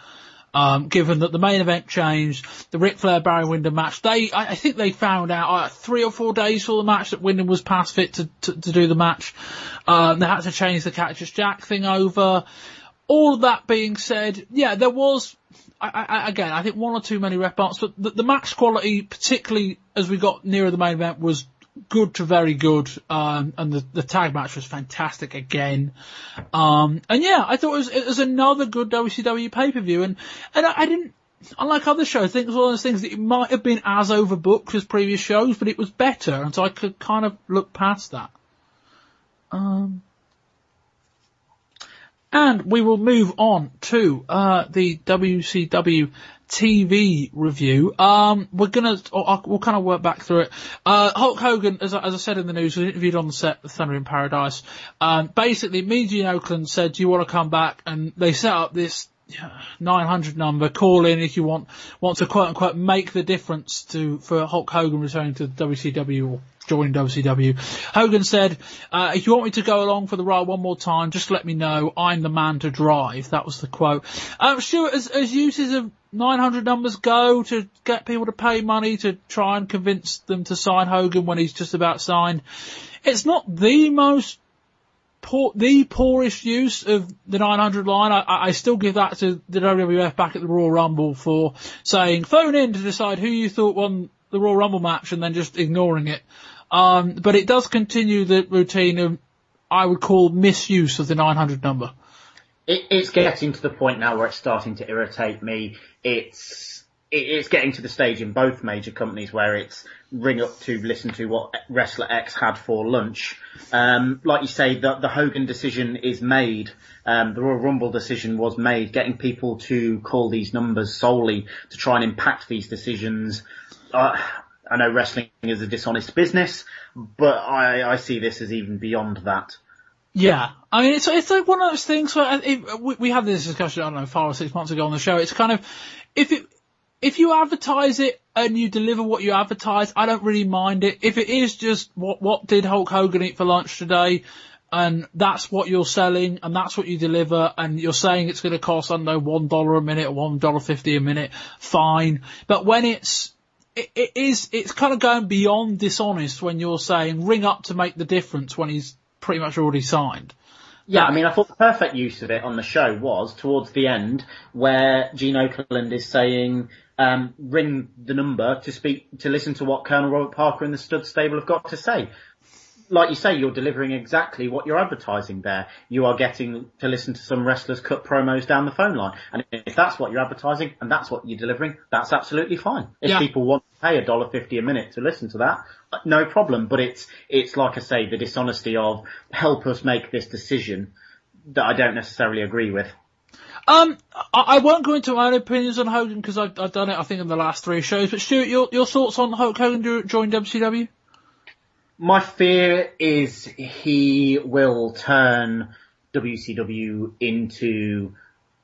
Given that the main event changed, the Ric Flair Barry Windham match, I think they found out 3 or 4 days for the match that Windham was past fit to do the match. They had to change the Cactus Jack thing over. All of that being said, yeah, there was, again, I think 1 or 2 many ref bumps, but the match quality, particularly as we got nearer the main event, was good to very good, and the tag match was fantastic again. And yeah, I thought it was another good WCW pay-per-view, and I didn't, unlike other shows, I think it was one of those things that it might have been as overbooked as previous shows, but it was better, and so I could kind of look past that. And we will move on to the WCW TV review. We'll kind of work back through it. Hulk Hogan, as I said in the news, was interviewed on the set of Thunder in Paradise. Basically, Mean Gene Okerlund said, "Do you want to come back?" And they set up this 900 number. Call in if you want to quote unquote make the difference for Hulk Hogan returning to WCW or joining WCW. Hogan said, "If you want me to go along for the ride one more time, just let me know. I'm the man to drive." That was the quote. Stuart, as uses of 900 numbers go to get people to pay money to try and convince them to sign Hogan when he's just about signed, it's not the poorest use of the 900 line. I still give that to the WWF back at the Royal Rumble for saying, phone in to decide who you thought won the Royal Rumble match and then just ignoring it. But it does continue the routine of, I would call, misuse of the 900 number. It's getting to the point now where it's starting to irritate me. It's getting to the stage in both major companies where it's ring up to listen to what Wrestler X had for lunch. Like you say, the Hogan decision is made. The Royal Rumble decision was made. Getting people to call these numbers solely to try and impact these decisions. I know wrestling is a dishonest business, but I see this as even beyond that. Yeah, I mean, it's like one of those things where we had this discussion, I don't know, 5 or 6 months ago on the show. It's kind of, if you advertise it and you deliver what you advertise, I don't really mind it. If it is just what did Hulk Hogan eat for lunch today, and that's what you're selling, and that's what you deliver, and you're saying it's going to cost, I don't know, $1 a minute or $1.50 a minute, fine. But when it's kind of going beyond dishonest when you're saying ring up to make the difference when he's pretty much already signed. Yeah, I mean, I thought the perfect use of it on the show was towards the end where Gene Okerlund is saying, ring the number to listen to what Colonel Robert Parker and the Stud Stable have got to say. Like you say, you're delivering exactly what you're advertising there. You are getting to listen to some wrestlers cut promos down the phone line. And if that's what you're advertising and that's what you're delivering, that's absolutely fine. If people want to pay $1.50 a minute to listen to that, no problem. But it's like I say, the dishonesty of help us make this decision that I don't necessarily agree with. I won't go into my own opinions on Hogan because I've done it, I think, in the last 3 shows. But Stuart, your thoughts on Hulk Hogan joining WCW? My fear is he will turn WCW into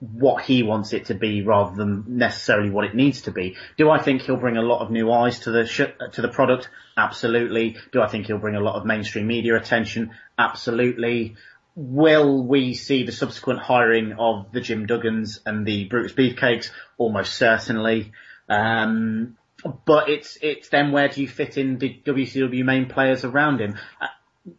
what he wants it to be rather than necessarily what it needs to be. Do I think he'll bring a lot of new eyes to the product? Absolutely. Do I think he'll bring a lot of mainstream media attention? Absolutely. Will we see the subsequent hiring of the Jim Duggans and the Brookes Beefcakes? Almost certainly. But it's then where do you fit in the WCW main players around him?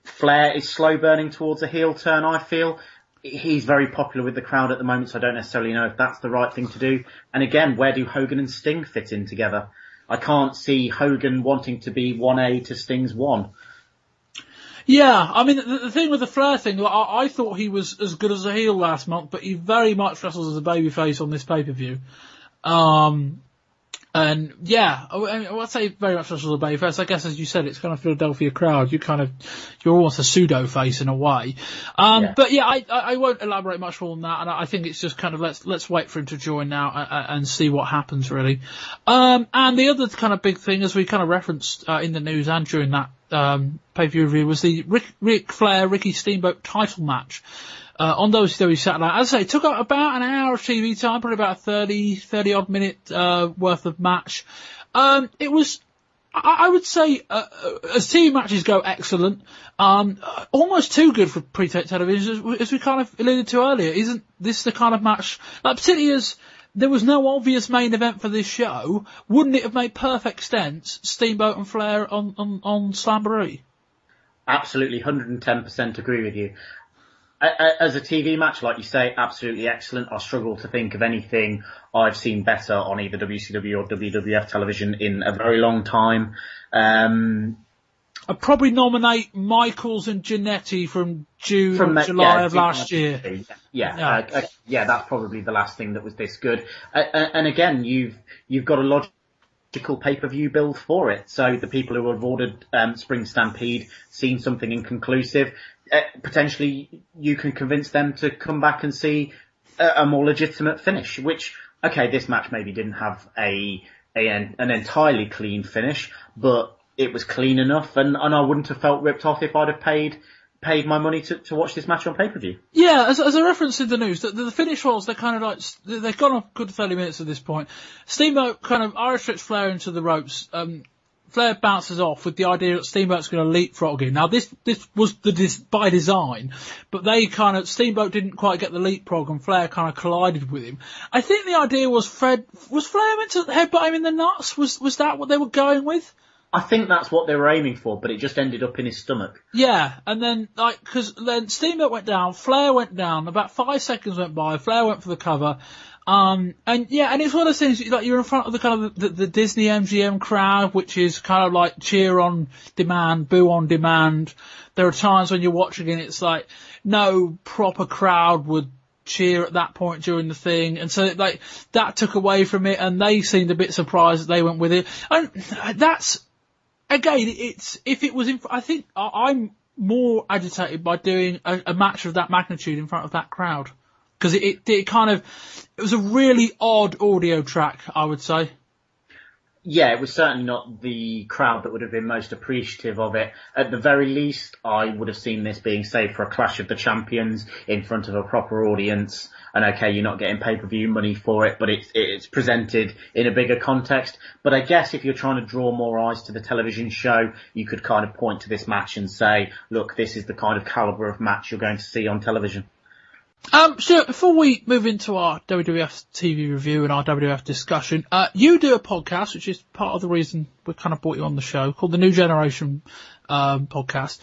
Flair is slow burning towards a heel turn, I feel. He's very popular with the crowd at the moment, so I don't necessarily know if that's the right thing to do. And again, where do Hogan and Sting fit in together? I can't see Hogan wanting to be 1A to Sting's 1. Yeah, I mean, the thing with the Flair thing, I thought he was as good as a heel last month, but he very much wrestles as a babyface on this pay-per-view. And yeah, I'd say very much wrestles as a babyface. I guess, as you said, it's kind of Philadelphia crowd. You're almost a pseudo face in a way. But yeah, I won't elaborate much more on that. And I think it's just kind of let's wait for him to join now and see what happens really. And the other kind of big thing, as we kind of referenced in the news and during that pay-per-view review, was the Ric Flair Ricky Steamboat title match. On WCW Saturday Night. As I say, it took about an hour of TV time, probably about a 30 odd minute, worth of match. It was, I would say, as TV matches go, excellent. Almost too good for pre-tape television, as we kind of alluded to earlier. Isn't this the kind of match, like particularly as there was no obvious main event for this show, wouldn't it have made perfect sense, Steamboat and Flair on Slamboree? Absolutely, 110% agree with you. As a TV match, like you say, absolutely excellent. I struggle to think of anything I've seen better on either WCW or WWF television in a very long time. I'd probably nominate Michaels and Jannetty from July of last year. Yeah, that's probably the last thing that was this good. And again, you've got a logical pay-per-view build for it. So the people who have ordered Spring Stampede, seen something inconclusive, potentially you can convince them to come back and see a more legitimate finish, which, okay, this match maybe didn't have an entirely clean finish, but it was clean enough, and I wouldn't have felt ripped off if I'd have paid my money to watch this match on pay-per-view. Yeah, as a reference in the news, the finish was, they're kind of like, they've gone a good 30 minutes at this point. Steamboat kind of Irish trips Flair into the ropes. Flair bounces off with the idea that Steamboat's going to leapfrog him. Now this was by design, but Steamboat didn't quite get the leapfrog and Flair kind of collided with him. I think the idea was Flair meant to headbutt him in the nuts? Was that what they were going with? I think that's what they were aiming for, but it just ended up in his stomach. Yeah, and then, cause then Steamboat went down, Flair went down, about 5 seconds went by, Flair went for the cover, and it's one of those things, like, you're in front of the kind of the Disney MGM crowd, which is kind of like cheer on demand, boo on demand. There are times when you're watching and it's like, no proper crowd would cheer at that point during the thing, and so like that took away from it, and they seemed a bit surprised that they went with it. And that's, again, I think I'm more agitated by doing a match of that magnitude in front of that crowd. Because it was a really odd audio track, I would say. Yeah, it was certainly not the crowd that would have been most appreciative of it. At the very least, I would have seen this being saved for a Clash of the Champions in front of a proper audience. And okay, you're not getting pay-per-view money for it, but it's presented in a bigger context. But I guess if you're trying to draw more eyes to the television show, you could kind of point to this match and say, look, this is the kind of caliber of match you're going to see on television. So before we move into our WWF TV review and our WWF discussion, you do a podcast, which is part of the reason we kind of brought you on the show, called the New Generation podcast.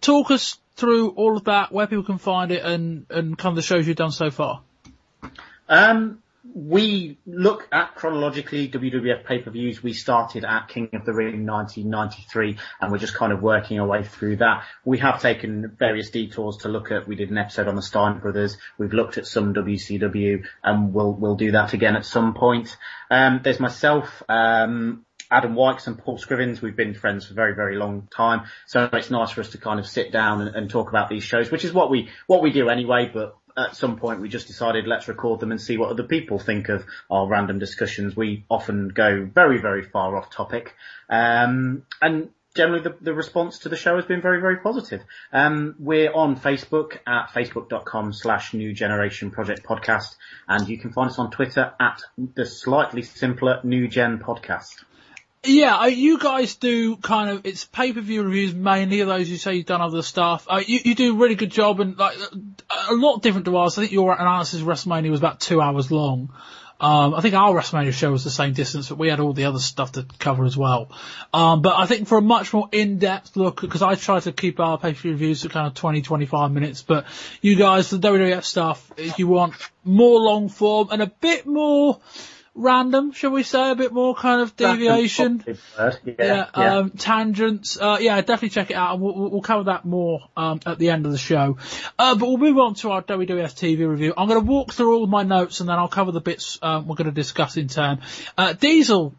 Talk us through all of that, where people can find it, and kind of the shows you've done so far. We look at chronologically WWF pay-per-views. We started at King of the Ring 1993, and we're just kind of working our way through that. We have taken various detours to look at. We did an episode on the Stein Brothers. We've looked at some WCW, and we'll do that again at some point. There's myself, Adam Wykes and Paul Scrivens. We've been friends for a very, very long time, so it's nice for us to kind of sit down and talk about these shows, which is what we do anyway, but at some point we just decided let's record them and see what other people think of our random discussions. We often go very, very far off topic. And generally the response to the show has been very, very positive. We're on Facebook at facebook.com/New Generation Project Podcast, and you can find us on Twitter at the slightly simpler New Gen Podcast. Yeah, you guys do kind of, it's pay-per-view reviews mainly, of those you say you've done other stuff. You do a really good job, and like a lot different to ours. I think your analysis of WrestleMania was about 2 hours long. I think our WrestleMania show was the same distance, but we had all the other stuff to cover as well. But I think for a much more in-depth look, because I try to keep our pay-per-view reviews to kind of 20-25 minutes, but you guys, the WWF stuff, if you want more long form and a bit more random, shall we say, a bit more kind of deviation, tangents. Definitely check it out, and we'll cover that more at the end of the show. But we'll move on to our WWF TV review. I'm going to walk through all of my notes, and then I'll cover the bits we're going to discuss in turn. Diesel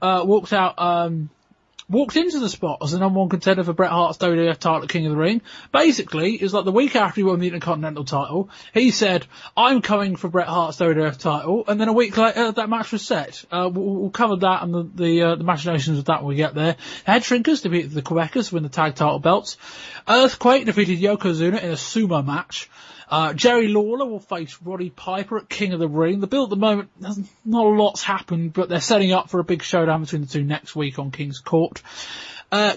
walked into the spot as the number one contender for Bret Hart's WWF title at King of the Ring. Basically, it was like the week after he won the Intercontinental title, he said, I'm coming for Bret Hart's WWF title, and then a week later, that match was set. We'll cover that and the machinations of that when we get there. Head Shrinkers defeated the Quebecers to win the tag title belts. Earthquake defeated Yokozuna in a sumo match. Jerry Lawler will face Roddy Piper at King of the Ring. The build at the moment, not a lot's happened, but they're setting up for a big showdown between the two next week on King's Court.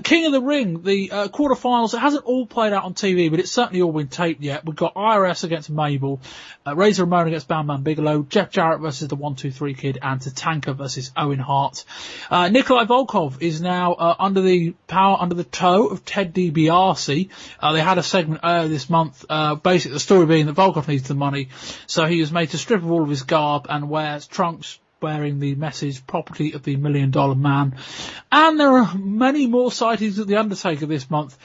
King of the Ring, the quarterfinals, it hasn't all played out on TV, but it's certainly all been taped yet. We've got IRS against Mabel, Razor Ramon against Bam Bigelow, Jeff Jarrett versus the 1-2-3 Kid, and Tatanka versus Owen Hart. Nikolai Volkov is now under the toe of Ted DiBiase. They had a segment earlier this month, basically the story being that Volkov needs the money, so he was made to strip of all of his garb and wear trunks bearing the message, property of the $1 Million Man. And there are many more sightings of The Undertaker this month,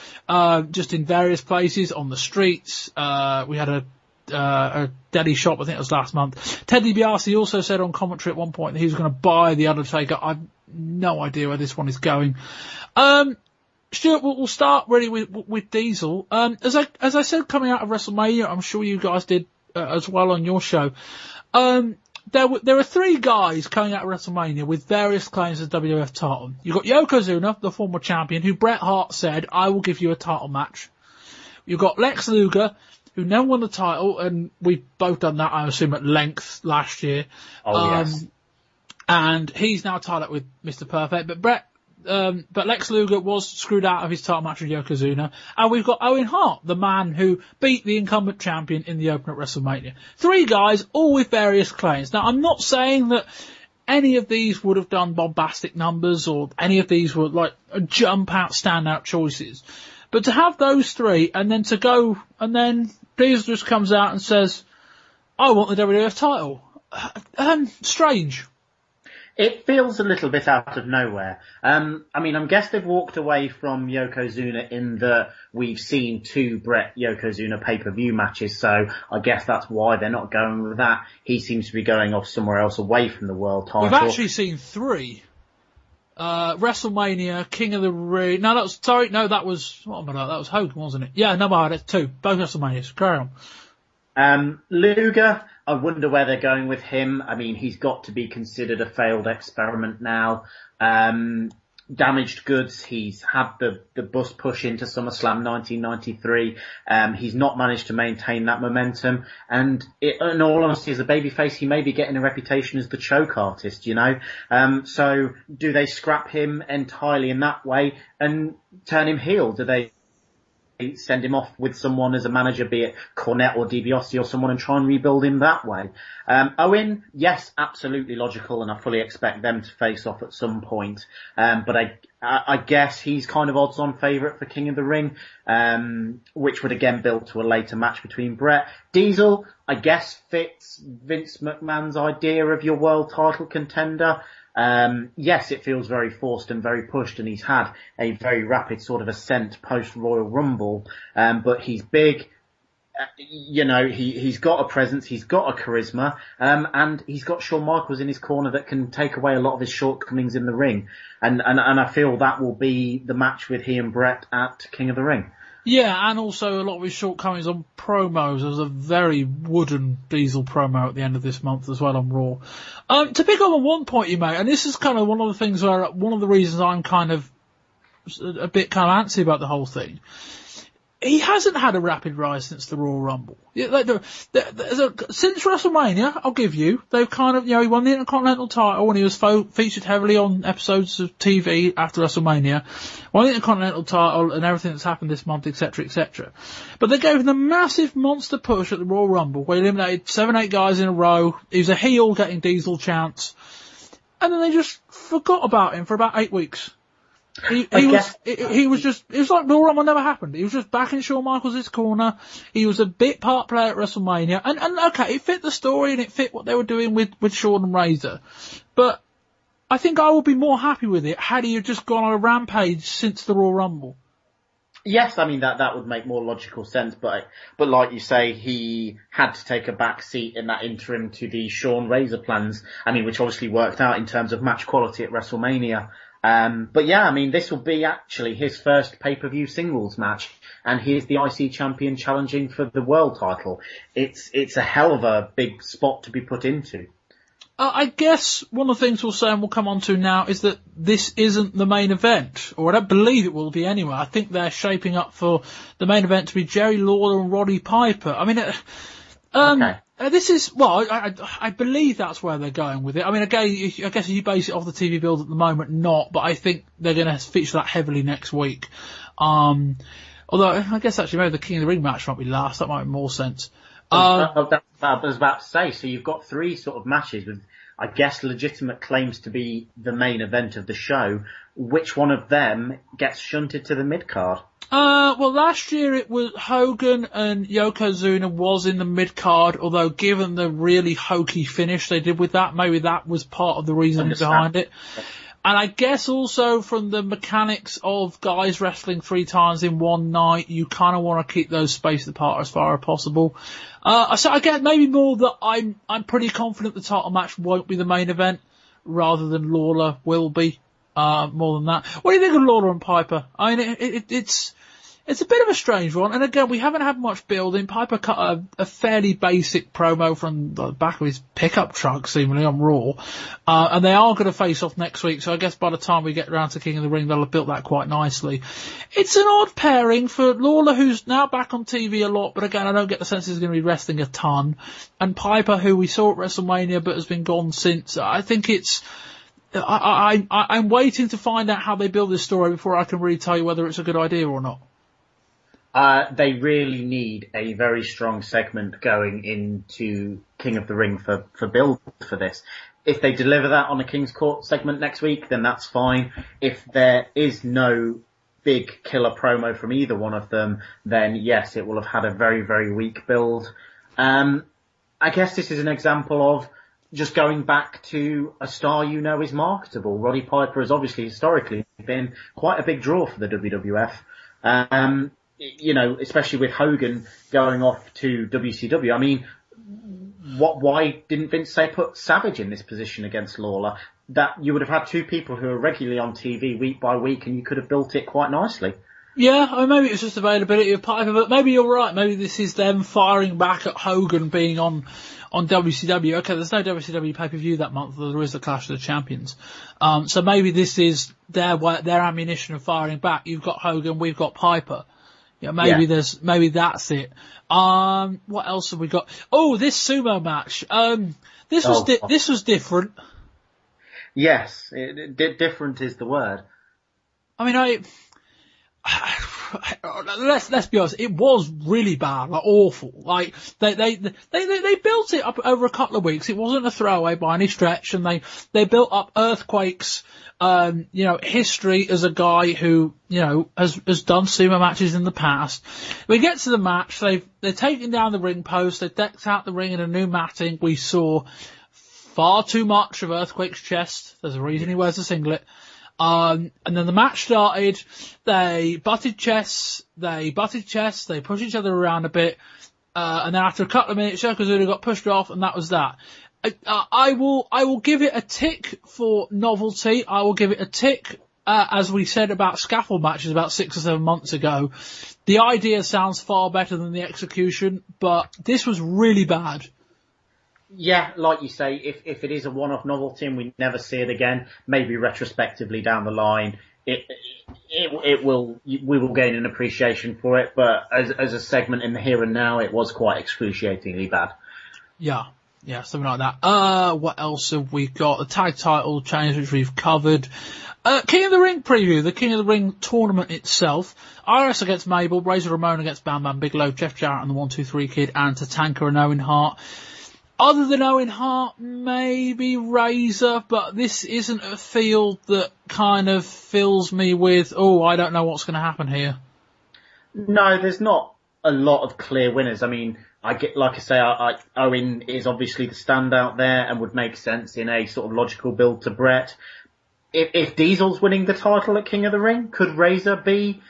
just in various places, on the streets. We had a deli shop, I think it was last month. Ted DiBiase also said on commentary at one point that he was going to buy The Undertaker. I've no idea where this one is going. Stuart, we'll start really with Diesel. As I said coming out of WrestleMania, I'm sure you guys did as well on your show. There are three guys coming out of WrestleMania with various claims to the WWF title. You've got Yokozuna, the former champion, who Bret Hart said, I will give you a title match. You've got Lex Luger, who never won the title, and we've both done that, I assume, at length last year. Yes. And he's now tied up with Mr. Perfect, but Lex Luger was screwed out of his title match with Yokozuna. And we've got Owen Hart, the man who beat the incumbent champion in the Open at WrestleMania. Three guys, all with various claims. Now, I'm not saying that any of these would have done bombastic numbers or any of these were like jump out, stand out choices. But to have those three and then to go, and then Diesel just comes out and says, I want the WWF title. Strange. It feels a little bit out of nowhere. I guess they've walked away from Yokozuna in that we've seen two Bret Yokozuna pay-per-view matches, so I guess that's why they're not going with that. He seems to be going off somewhere else away from the world title. We've actually seen three. WrestleMania, King of the Ring. No, that was Hogan, wasn't it? Yeah, no, that's two. Both WrestleManias. Carry on. Luger, I wonder where they're going with him. I mean, he's got to be considered a failed experiment now. Damaged goods. He's had the bus push into SummerSlam 1993. He's not managed to maintain that momentum. And in all honesty, as a babyface, he may be getting a reputation as the choke artist, you know. So do they scrap him entirely in that way and turn him heel? Do they send him off with someone as a manager, be it Cornette or DiBiase or someone, and try and rebuild him that way? Owen, yes, absolutely logical, and I fully expect them to face off at some point. But I guess he's kind of odds-on favourite for King of the Ring, which would again build to a later match between Bret. Diesel, I guess, fits Vince McMahon's idea of your world title contender. Yes, it feels very forced and very pushed, and he's had a very rapid sort of ascent post-Royal Rumble, but he's big, he's got a presence, he's got a charisma, and he's got Shawn Michaels in his corner that can take away a lot of his shortcomings in the ring, and I feel that will be the match with he and Bret at King of the Ring. Yeah, and also a lot of his shortcomings on promos. There was a very wooden Diesel promo at the end of this month as well on Raw. To pick up on one point you made, and this is kind of one of the things where, one of the reasons I'm kind of a bit kind of antsy about the whole thing. He hasn't had a rapid rise since the Royal Rumble. Since WrestleMania, I'll give you, they've kind of, he won the Intercontinental title and he was featured heavily on episodes of TV after WrestleMania. Won the Intercontinental title and everything that's happened this month, etc., etc. But they gave him a massive monster push at the Royal Rumble where he eliminated 7-8 guys in a row. He was a heel getting Diesel chants. And then they just forgot about him for about 8 weeks. It was like Royal Rumble never happened. He was just back in Shawn Michaels' corner. He was a bit part player at WrestleMania. And okay, it fit the story and it fit what they were doing with Shawn and Razor. But I think I would be more happy with it had he just gone on a rampage since the Royal Rumble. Yes, I mean, that would make more logical sense, but like you say, he had to take a back seat in that interim to the Shawn Razor plans, I mean, which obviously worked out in terms of match quality at WrestleMania. But yeah, I mean, this will be actually his first pay-per-view singles match, and he's the IC champion challenging for the world title. It's a hell of a big spot to be put into. I guess one of the things we'll say and we'll come on to now is that this isn't the main event, or I don't believe it will be anyway. I think they're shaping up for the main event to be Jerry Lawler and Roddy Piper. I mean, Okay. This is, well, I believe that's where they're going with it. I mean, again, I guess if you base it off the TV build at the moment, not, but I think they're going to feature that heavily next week. Although, I guess actually maybe the King of the Ring match might be last, that might make more sense. I was about to say, so you've got 3 sort of matches with, I guess, legitimate claims to be the main event of the show. Which one of them gets shunted to the mid-card? Well, last year it was Hogan and Yokozuna was in the mid-card, although given the really hokey finish they did with that, maybe that was part of the reason behind it. And I guess also from the mechanics of guys wrestling 3 times in one night, you kind of want to keep those spaced apart as far as possible. So I guess maybe more that I'm pretty confident the title match won't be the main event, rather than Lawler will be, more than that. What do you think of Lawler and Piper? I mean, it's a bit of a strange one, and again, we haven't had much building. Piper cut a fairly basic promo from the back of his pickup truck, seemingly, on Raw. And they are going to face off next week, so I guess by the time we get around to King of the Ring, they'll have built that quite nicely. It's an odd pairing for Lawler, who's now back on TV a lot, but again, I don't get the sense he's going to be wrestling a ton. And Piper, who we saw at WrestleMania, but has been gone since. I think I'm waiting to find out how they build this story before I can really tell you whether it's a good idea or not. They really need a very strong segment going into King of the Ring for build for this. If they deliver that on a King's Court segment next week, then that's fine. If there is no big killer promo from either one of them, then yes, it will have had a very, very weak build. I guess this is an example of just going back to a star you know is marketable. Roddy Piper has obviously historically been quite a big draw for the WWF. Especially with Hogan going off to WCW. I mean, why didn't Vince say put Savage in this position against Lawler? That you would have had 2 people who are regularly on TV week by week, and you could have built it quite nicely. Yeah, I mean, maybe it's just availability of Piper, but maybe you're right. Maybe this is them firing back at Hogan being on WCW. Okay, there's no WCW pay-per-view that month, though there is the Clash of the Champions. So maybe this is their ammunition of firing back. You've got Hogan, we've got Piper. Yeah, maybe that's it. What else have we got? Oh, this sumo match. This was different. Yes, different is the word. I mean, let's be honest, it was really bad, like awful. Like they built it up over a couple of weeks. It wasn't a throwaway by any stretch, and they built up Earthquake's history as a guy who, has done sumo matches in the past. We get to the match, they're taking down the ring post, they decked out the ring in a new matting. We saw far too much of Earthquake's chest. There's a reason he wears a singlet. And then the match started, they butted chests, they pushed each other around a bit, and then after a couple of minutes, Yokozuna got pushed off, and that was that. I will give it a tick for novelty. I will give it a tick, as we said about scaffold matches about 6 or 7 months ago. The idea sounds far better than the execution, but this was really bad. Yeah, like you say, if it is a one-off novelty and we never see it again, maybe retrospectively down the line, we will gain an appreciation for it, but as a segment in the here and now, it was quite excruciatingly bad. Yeah, something like that. What else have we got? The tag title change, which we've covered. King of the Ring preview, the King of the Ring tournament itself. IRS against Mabel, Razor Ramon against Bam Bam Bigelow, Jeff Jarrett and the 1-2-3 Kid, and Tatanka and Owen Hart. Other than Owen Hart, maybe Razor, but this isn't a field that kind of fills me with, I don't know what's going to happen here. No, there's not a lot of clear winners. I mean, Owen is obviously the standout there and would make sense in a sort of logical build to Brett. If Diesel's winning the title at King of the Ring, could Razor be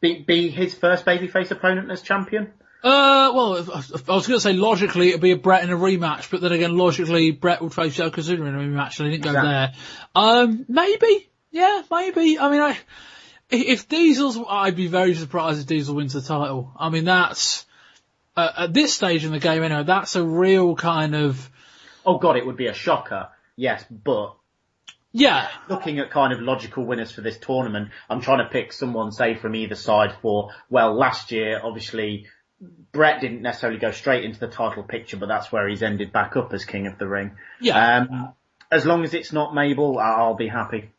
his first babyface opponent as champion? Well, I was going to say logically it'd be a Brett in a rematch, but then again logically Brett would face Yokozuna in a rematch, and he didn't go there. Maybe, yeah, maybe. I mean, if Diesel's, I'd be very surprised if Diesel wins the title. I mean, that's at this stage in the game anyway. That's a real kind of. Oh God, it would be a shocker. Yes, but. Yeah. Looking at kind of logical winners for this tournament, I'm trying to pick someone, say, from either side last year, obviously, Brett didn't necessarily go straight into the title picture, but that's where he's ended back up as King of the Ring. Yeah. As long as it's not Mabel, I'll be happy.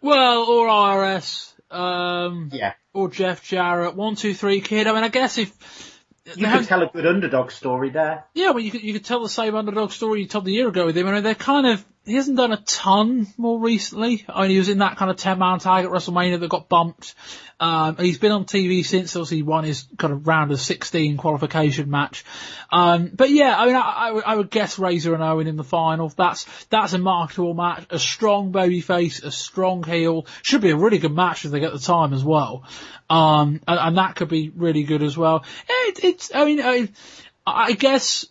Well, or IRS. Yeah. Or Jeff Jarrett, 1-2-3 Kid. I mean, I guess if... You could tell a good underdog story there. Yeah, well, you could tell the same underdog story you told the year ago with him. I mean, they're kind of, he hasn't done a ton more recently. I mean, he was in that kind of 10-man tag at WrestleMania that got bumped. He's been on TV since, obviously he won his kind of round of 16 qualification match. But yeah, I mean, I would guess Razor and Owen in the final. That's a marketable match, a strong babyface, a strong heel. Should be a really good match if they get the time as well. And that could be really good as well. I guess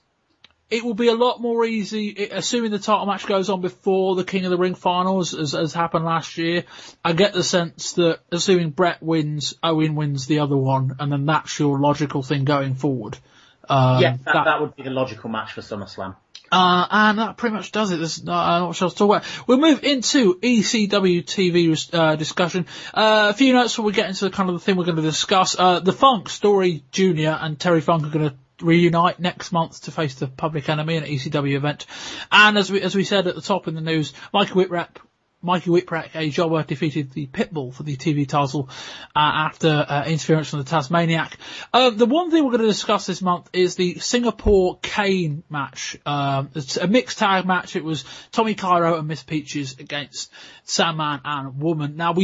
it will be a lot more easy, assuming the title match goes on before the King of the Ring finals, as happened last year. I get the sense that, assuming Brett wins, Owen wins the other one, and then that's your logical thing going forward. That would be the logical match for SummerSlam. And that pretty much does it. There's not much else to talk about. We'll move into ECW TV discussion. A few notes before we get into the kind of the thing we're going to discuss. The Funk, Story Jr. and Terry Funk are going to reunite next month to face the Public Enemy in an ECW event. And as we said at the top in the news, Mikey Whipwreck, a jobber, defeated the Pitbull for the TV title after interference from the Tasmaniac. The one thing we're going to discuss this month is the Singapore Kane match. It's a mixed tag match. It was Tommy Cairo and Miss Peaches against Sandman and Woman. Now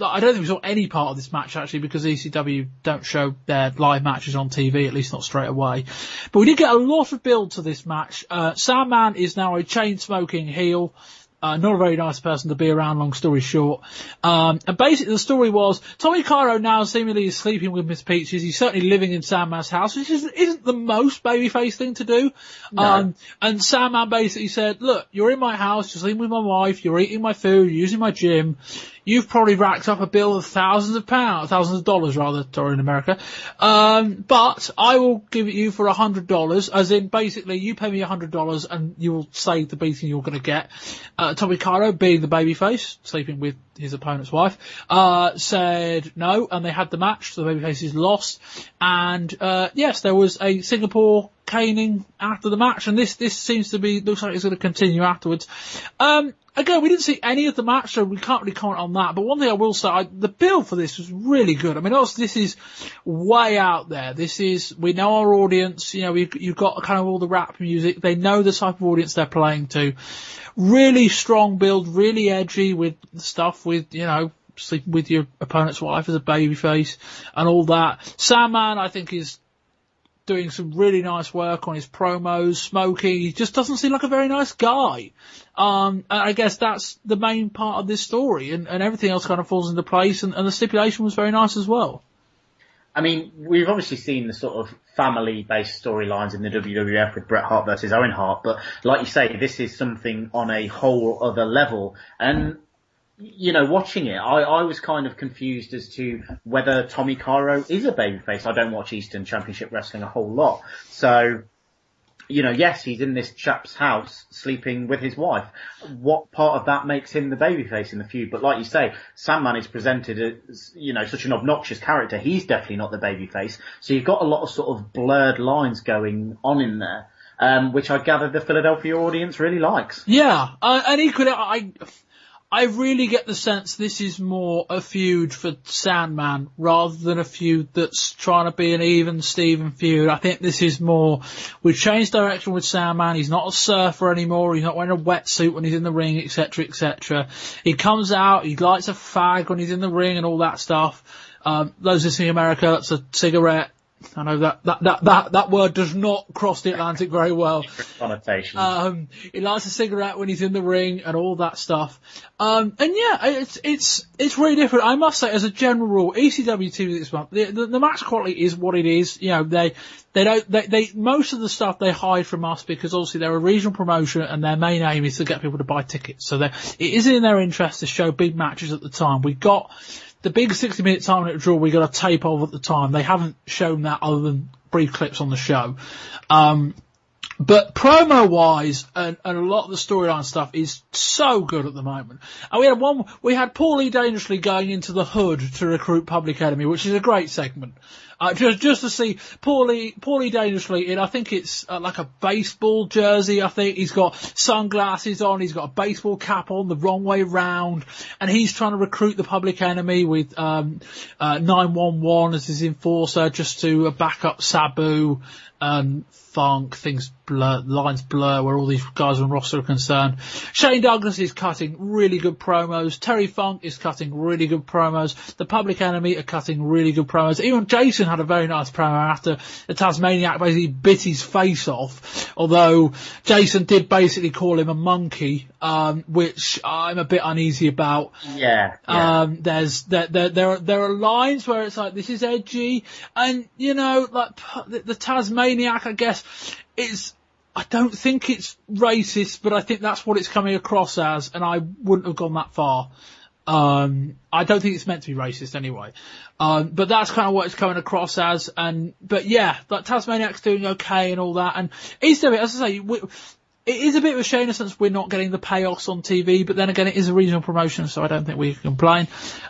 I don't think we saw any part of this match actually, because ECW don't show their live matches on TV, at least not straight away. But we did get a lot of build to this match. Sandman is now a chain-smoking heel. Not a very nice person to be around, long story short. And basically the story was, Tommy Cairo now seemingly is sleeping with Miss Peaches. He's certainly living in Sandman's house, which isn't the most babyface thing to do. No. And Sandman basically said, look, you're in my house, you're sleeping with my wife, you're eating my food, you're using my gym. You've probably racked up a bill of thousands of dollars rather, sorry, in America. But I will give it you for $100, as in basically you pay me $100 and you will save the beating you're going to get. Tommy Cairo, being the babyface, sleeping with his opponent's wife, said no, and they had the match, so the babyfaces lost. And, yes, there was a Singapore caning after the match, and this seems to looks like it's going to continue afterwards. Again, we didn't see any of the match, so we can't really comment on that. But one thing I will say, the build for this was really good. I mean, obviously this is way out there. We know our audience, you've got kind of all the rap music. They know the type of audience they're playing to. Really strong build, really edgy with stuff with, sleeping with your opponent's wife as a babyface and all that. Sandman, I think, is doing some really nice work on his promos, smoking. He just doesn't seem like a very nice guy. And I guess that's the main part of this story, and everything else kind of falls into place, and the stipulation was very nice as well. I mean, we've obviously seen the sort of family-based storylines in the WWF with Bret Hart versus Owen Hart, but like you say, this is something on a whole other level. And watching it, I was kind of confused as to whether Tommy Cairo is a babyface. I don't watch Eastern Championship Wrestling a whole lot. So, yes, he's in this chap's house sleeping with his wife. What part of that makes him the babyface in the feud? But like you say, Sandman is presented as, such an obnoxious character. He's definitely not the babyface. So you've got a lot of sort of blurred lines going on in there, which I gather the Philadelphia audience really likes. Yeah, and equally, I really get the sense this is more a feud for Sandman rather than a feud that's trying to be an even Steven feud. I think this is more, we've changed direction with Sandman. He's not a surfer anymore. He's not wearing a wetsuit when he's in the ring, etc., etc. He comes out, he lights a fag when he's in the ring and all that stuff. Those listening in America, that's a cigarette. I know that word does not cross the Atlantic very well. Connotation. He lights a cigarette when he's in the ring and all that stuff. And yeah, it's really different. I must say, as a general rule, ECW TV this month, the match quality is what it is. They most of the stuff they hide from us because obviously they're a regional promotion and their main aim is to get people to buy tickets. So it is in their interest to show big matches at the time. We got the big 60-minute time limit draw we got a tape of at the time. They haven't shown that other than brief clips on the show. But promo-wise, and a lot of the storyline stuff is so good at the moment. And we had Paulie Dangerously going into the hood to recruit Public Enemy, which is a great segment. Just to see Paulie Dangerously in, I think it's like a baseball jersey, I think. He's got sunglasses on, he's got a baseball cap on the wrong way round, and he's trying to recruit the Public Enemy with 911 as his enforcer just to back up Sabu and Funk. Lines blur where all these guys on roster are concerned. Shane Douglas is cutting really good promos. Terry Funk is cutting really good promos. The Public Enemy are cutting really good promos. Even Jason had a very nice promo after the Tasmaniac basically bit his face off. Although Jason did basically call him a monkey, which I'm a bit uneasy about. Yeah. There are lines where it's like, this is edgy, and like the Tasmaniac, I guess, I don't think it's racist, but I think that's what it's coming across as, and I wouldn't have gone that far. I don't think it's meant to be racist anyway. But that's kind of what it's coming across as, but yeah, like Tasmaniac's doing okay and all that, and ECW, as I say, it is a bit of a shame since we're not getting the payoffs on TV, but then again, it is a regional promotion, so I don't think we can complain.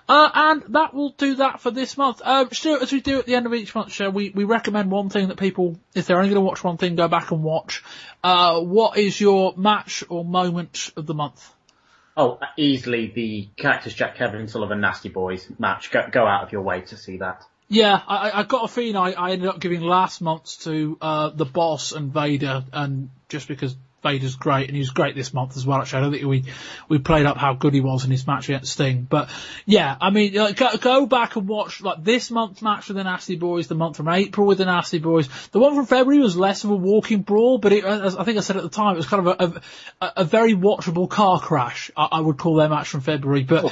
And that will do that for this month. Stuart, as we do at the end of each month's show, we recommend one thing that people, if they're only going to watch one thing, go back and watch. What is your match or moment of the month? Oh, easily the Cactus Jack Kevin Sullivan Nasty Boys match. Go out of your way to see that. Yeah, I got a feeling I ended up giving last month's to the Boss and Vader, and just because Vader's great, and he was great this month as well, actually. I don't think we played up how good he was in his match against Sting. But yeah, I mean, go back and watch like this month's match with the Nasty Boys, the month from April with the Nasty Boys. The one from February was less of a walking brawl, but as I think I said at the time, it was kind of a very watchable car crash. I would call their match from February, but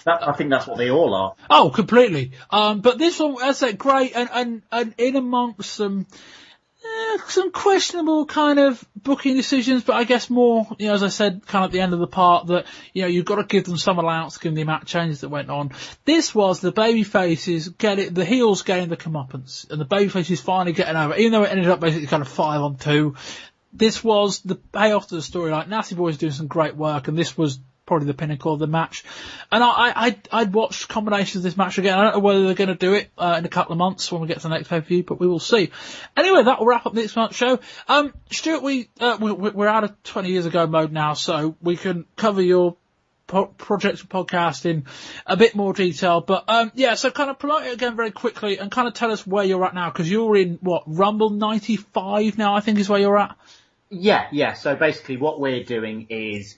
I think that's what they all are. Oh, completely. But this one, as I said, great, and in amongst some questionable kind of booking decisions, but I guess more, as I said, kind of at the end of the part, that, you've got to give them some allowance given the amount of changes that went on. This was the babyfaces the heels getting the comeuppance, and the babyfaces finally getting over, even though it ended up basically kind of 5-on-2. This was the payoff to the storyline. Nasty Boys doing some great work, and this was probably the pinnacle of the match. And I'd watch combinations of this match again. I don't know whether they're going to do it in a couple of months when we get to the next pay-per-view, but we will see. Anyway, that will wrap up this month's show. Stuart, we're out of 20 years ago mode now, so we can cover your project podcast in a bit more detail. But so kind of promote it again very quickly and kind of tell us where you're at now, because you're in, Rumble 95 now, I think is where you're at? Yeah. So basically what we're doing is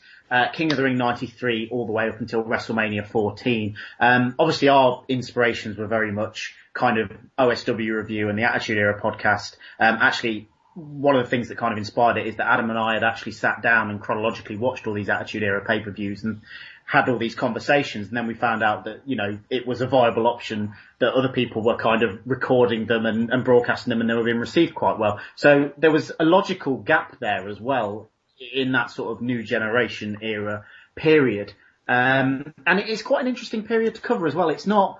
King of the Ring 93 all the way up until WrestleMania 14. Obviously our inspirations were very much kind of OSW Review and the Attitude Era podcast. Actually, one of the things that kind of inspired it is that Adam and I had actually sat down and chronologically watched all these Attitude Era pay-per-views and had all these conversations, and then we found out that, it was a viable option, that other people were kind of recording them and broadcasting them, and they were being received quite well. So there was a logical gap there as well in that sort of new generation era period. And it is quite an interesting period to cover as well. It's not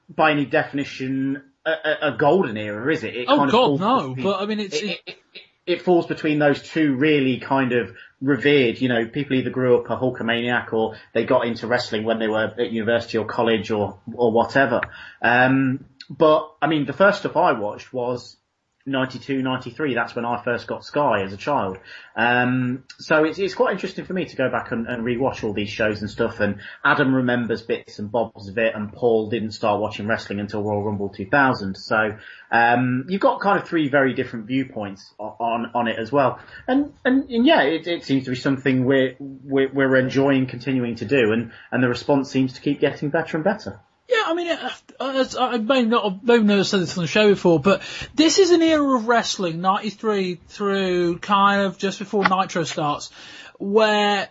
by any definition a golden era, is it? Oh God, no. But I mean, it falls between those two really kind of revered, you know, people either grew up a Hulkamaniac or they got into wrestling when they were at university or college or whatever. But I mean, the first stuff I watched was 92, 93. That's when I first got Sky as a child. So it's quite interesting for me to go back and rewatch all these shows and stuff. And Adam remembers bits and bobs of it, and Paul didn't start watching wrestling until Royal Rumble 2000. So you've got kind of three very different viewpoints on it as well. And yeah, it seems to be something we're enjoying continuing to do, and the response seems to keep getting better and better. Yeah, I mean, I may not have said this on the show before, but this is an era of wrestling, 93 through kind of just before Nitro starts, where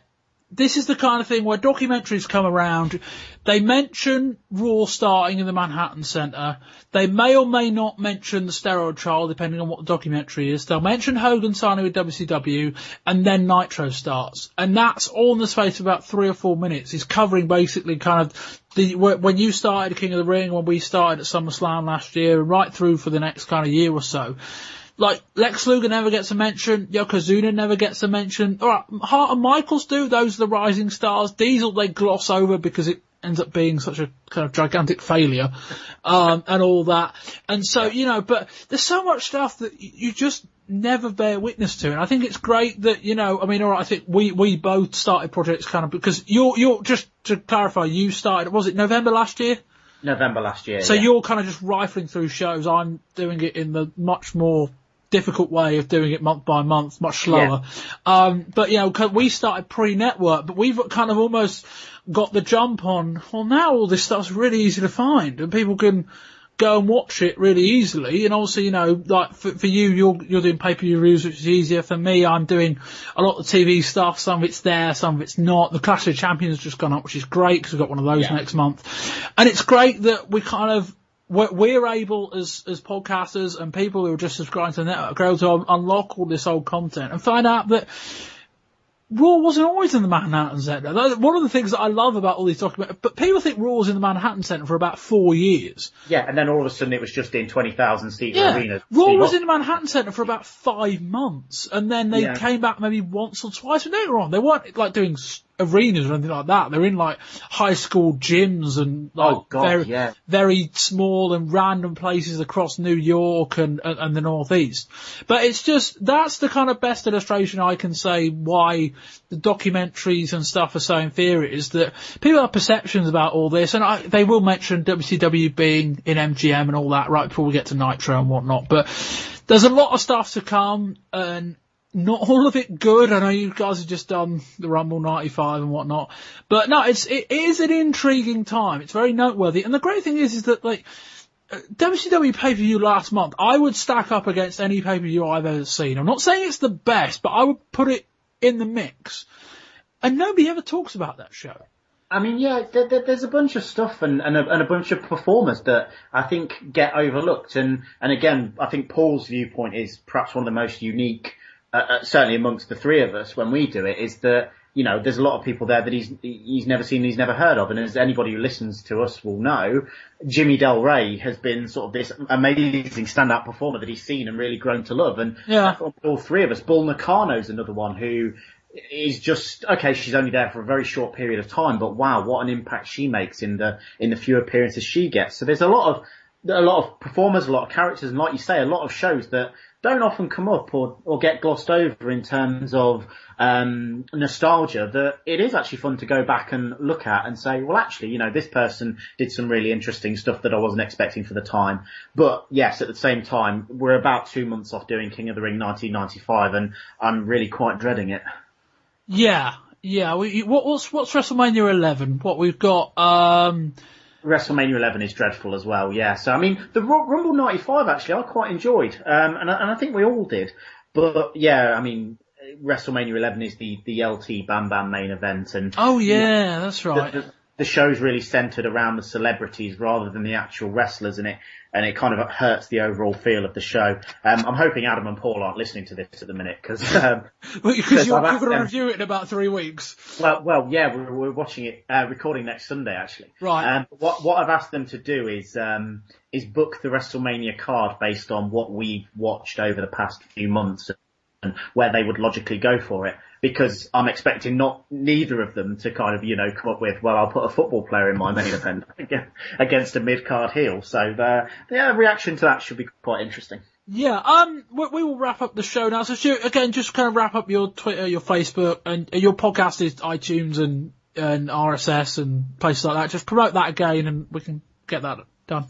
this is the kind of thing where documentaries come around. They mention Raw starting in the Manhattan Center. They may or may not mention the steroid trial, depending on what the documentary is. They'll mention Hogan signing with WCW, and then Nitro starts. And that's all in the space of about 3 or 4 minutes. He's covering basically kind of when you started King of the Ring, when we started at SummerSlam last year, and right through for the next kind of year or so. Like, Lex Luger never gets a mention, Yokozuna never gets a mention. Alright, Hart and Michaels do, those are the rising stars. Diesel they gloss over because it ends up being such a kind of gigantic failure, and all that. And so, you know, but there's so much stuff that you just never bear witness to. And I think it's great that, you know, I mean, alright, I think we both started projects kind of, because you're just to clarify, you started, was it November last year? November last year. So yeah. You're kind of just rifling through shows. I'm doing it in the much more difficult way of doing it month by month, much slower. Yeah. But you know, we started pre-network, but we've kind of almost got the jump on, well, now all this stuff's really easy to find and people can go and watch it really easily. And also, you know, like for you, you're doing pay-per-view reviews, which is easier. For me, I'm doing a lot of TV stuff. Some of it's there, some of it's not. The Clash of Champions has just gone up, which is great because we've got one of those next month. And it's great that we kind of, we're able as podcasters and people who are just subscribing to the network, are able to unlock all this old content and find out that Raw wasn't always in the Manhattan Center. One of the things that I love about all these documentaries, but people think Raw was in the Manhattan Center for about 4 years. Yeah, and then all of a sudden it was just in 20,000 seat arenas. Raw was in the Manhattan Center for about 5 months, and then they came back maybe once or twice. But later on, they weren't like doing arenas or anything like that. They're in like high school gyms and like very small and random places across New York and the Northeast. But it's just, that's the kind of best illustration I can say why the documentaries and stuff are so inferior, is that people have perceptions about all this, and they will mention WCW being in MGM and all that right before we get to Nitro and whatnot. But there's a lot of stuff to come, and not all of it good. I know you guys have just done the Rumble 95 and whatnot, but no, it is an intriguing time. It's very noteworthy. And the great thing is that like, WCW pay-per-view last month, I would stack up against any pay-per-view I've ever seen. I'm not saying it's the best, but I would put it in the mix. And nobody ever talks about that show. I mean, yeah, there's a bunch of stuff and a bunch of performers that I think get overlooked. And again, I think Paul's viewpoint is perhaps one of the most unique, certainly amongst the three of us when we do it, is that, you know, there's a lot of people there that he's never seen, he's never heard of. And as anybody who listens to us will know, Jimmy Del Rey has been sort of this amazing stand-up performer that he's seen and really grown to love. And all three of us, Bull Nakano's another one who is just, okay, she's only there for a very short period of time, but wow, what an impact she makes in the few appearances she gets. So there's a lot of performers, a lot of characters, and like you say, a lot of shows that don't often come up or get glossed over in terms of nostalgia, that it is actually fun to go back and look at and say, well, actually, you know, this person did some really interesting stuff that I wasn't expecting for the time. But yes, at the same time, we're about 2 months off doing King of the Ring 1995, and I'm really quite dreading it. Yeah. What's WrestleMania 11? What we've got, WrestleMania 11 is dreadful as well, yeah. So, I mean, the Rumble 95, actually, I quite enjoyed. And I think we all did. But, yeah, I mean, WrestleMania 11 is the LT Bam Bam main event. And that's right. The show's really centered around the celebrities rather than the actual wrestlers, and it kind of hurts the overall feel of the show. I'm hoping Adam and Paul aren't listening to this at the minute, because you're going to review it in about 3 weeks. Well, yeah, we're watching it, recording next Sunday actually. Right. What I've asked them to do is book the WrestleMania card based on what we've watched over the past few months. where they would logically go for it, because I'm expecting neither of them to kind of, come up with, well, I'll put a football player in my main event against a mid-card heel. So the reaction to that should be quite interesting. Yeah, we will wrap up the show now. So Stuart, again, just kind of wrap up your Twitter, your Facebook, and your podcast is iTunes and RSS and places like that. Just promote that again and we can get that done.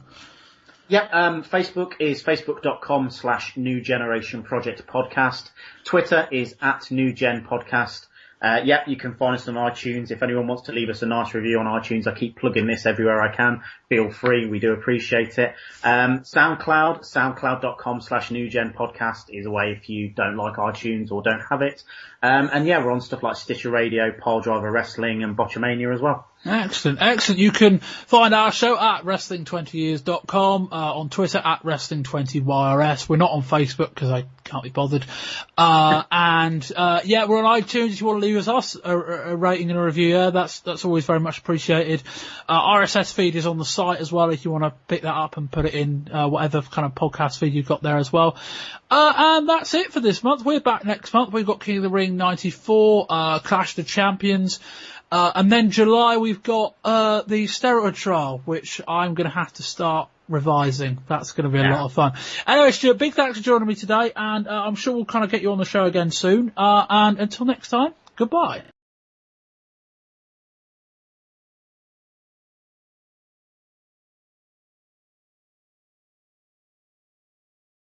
Yep, Facebook is facebook.com/New Generation Project Podcast. Twitter is @NewGenPodcast. You can find us on iTunes. If anyone wants to leave us a nice review on iTunes, I keep plugging this everywhere I can. Feel free. We do appreciate it. SoundCloud.com/NewGenPodcast is a way if you don't like iTunes or don't have it. We're on stuff like Stitcher Radio, Piledriver Wrestling and Botchamania as well. Excellent. You can find our show at wrestling20years.com, on Twitter at wrestling20YRS. We're not on Facebook because I can't be bothered. We're on iTunes if you want to leave us a rating and a review. Yeah, that's always very much appreciated. RSS feed is on the site as well if you want to pick that up and put it in whatever kind of podcast feed you've got there as well. And that's it for this month. We're back next month. We've got King of the Ring 94, Clash of the Champions. And then July we've got the steroid trial, which I'm going to have to start revising. That's going to be a lot of fun. Anyway, Stuart, big thanks for joining me today, and I'm sure we'll kind of get you on the show again soon. And until next time, goodbye.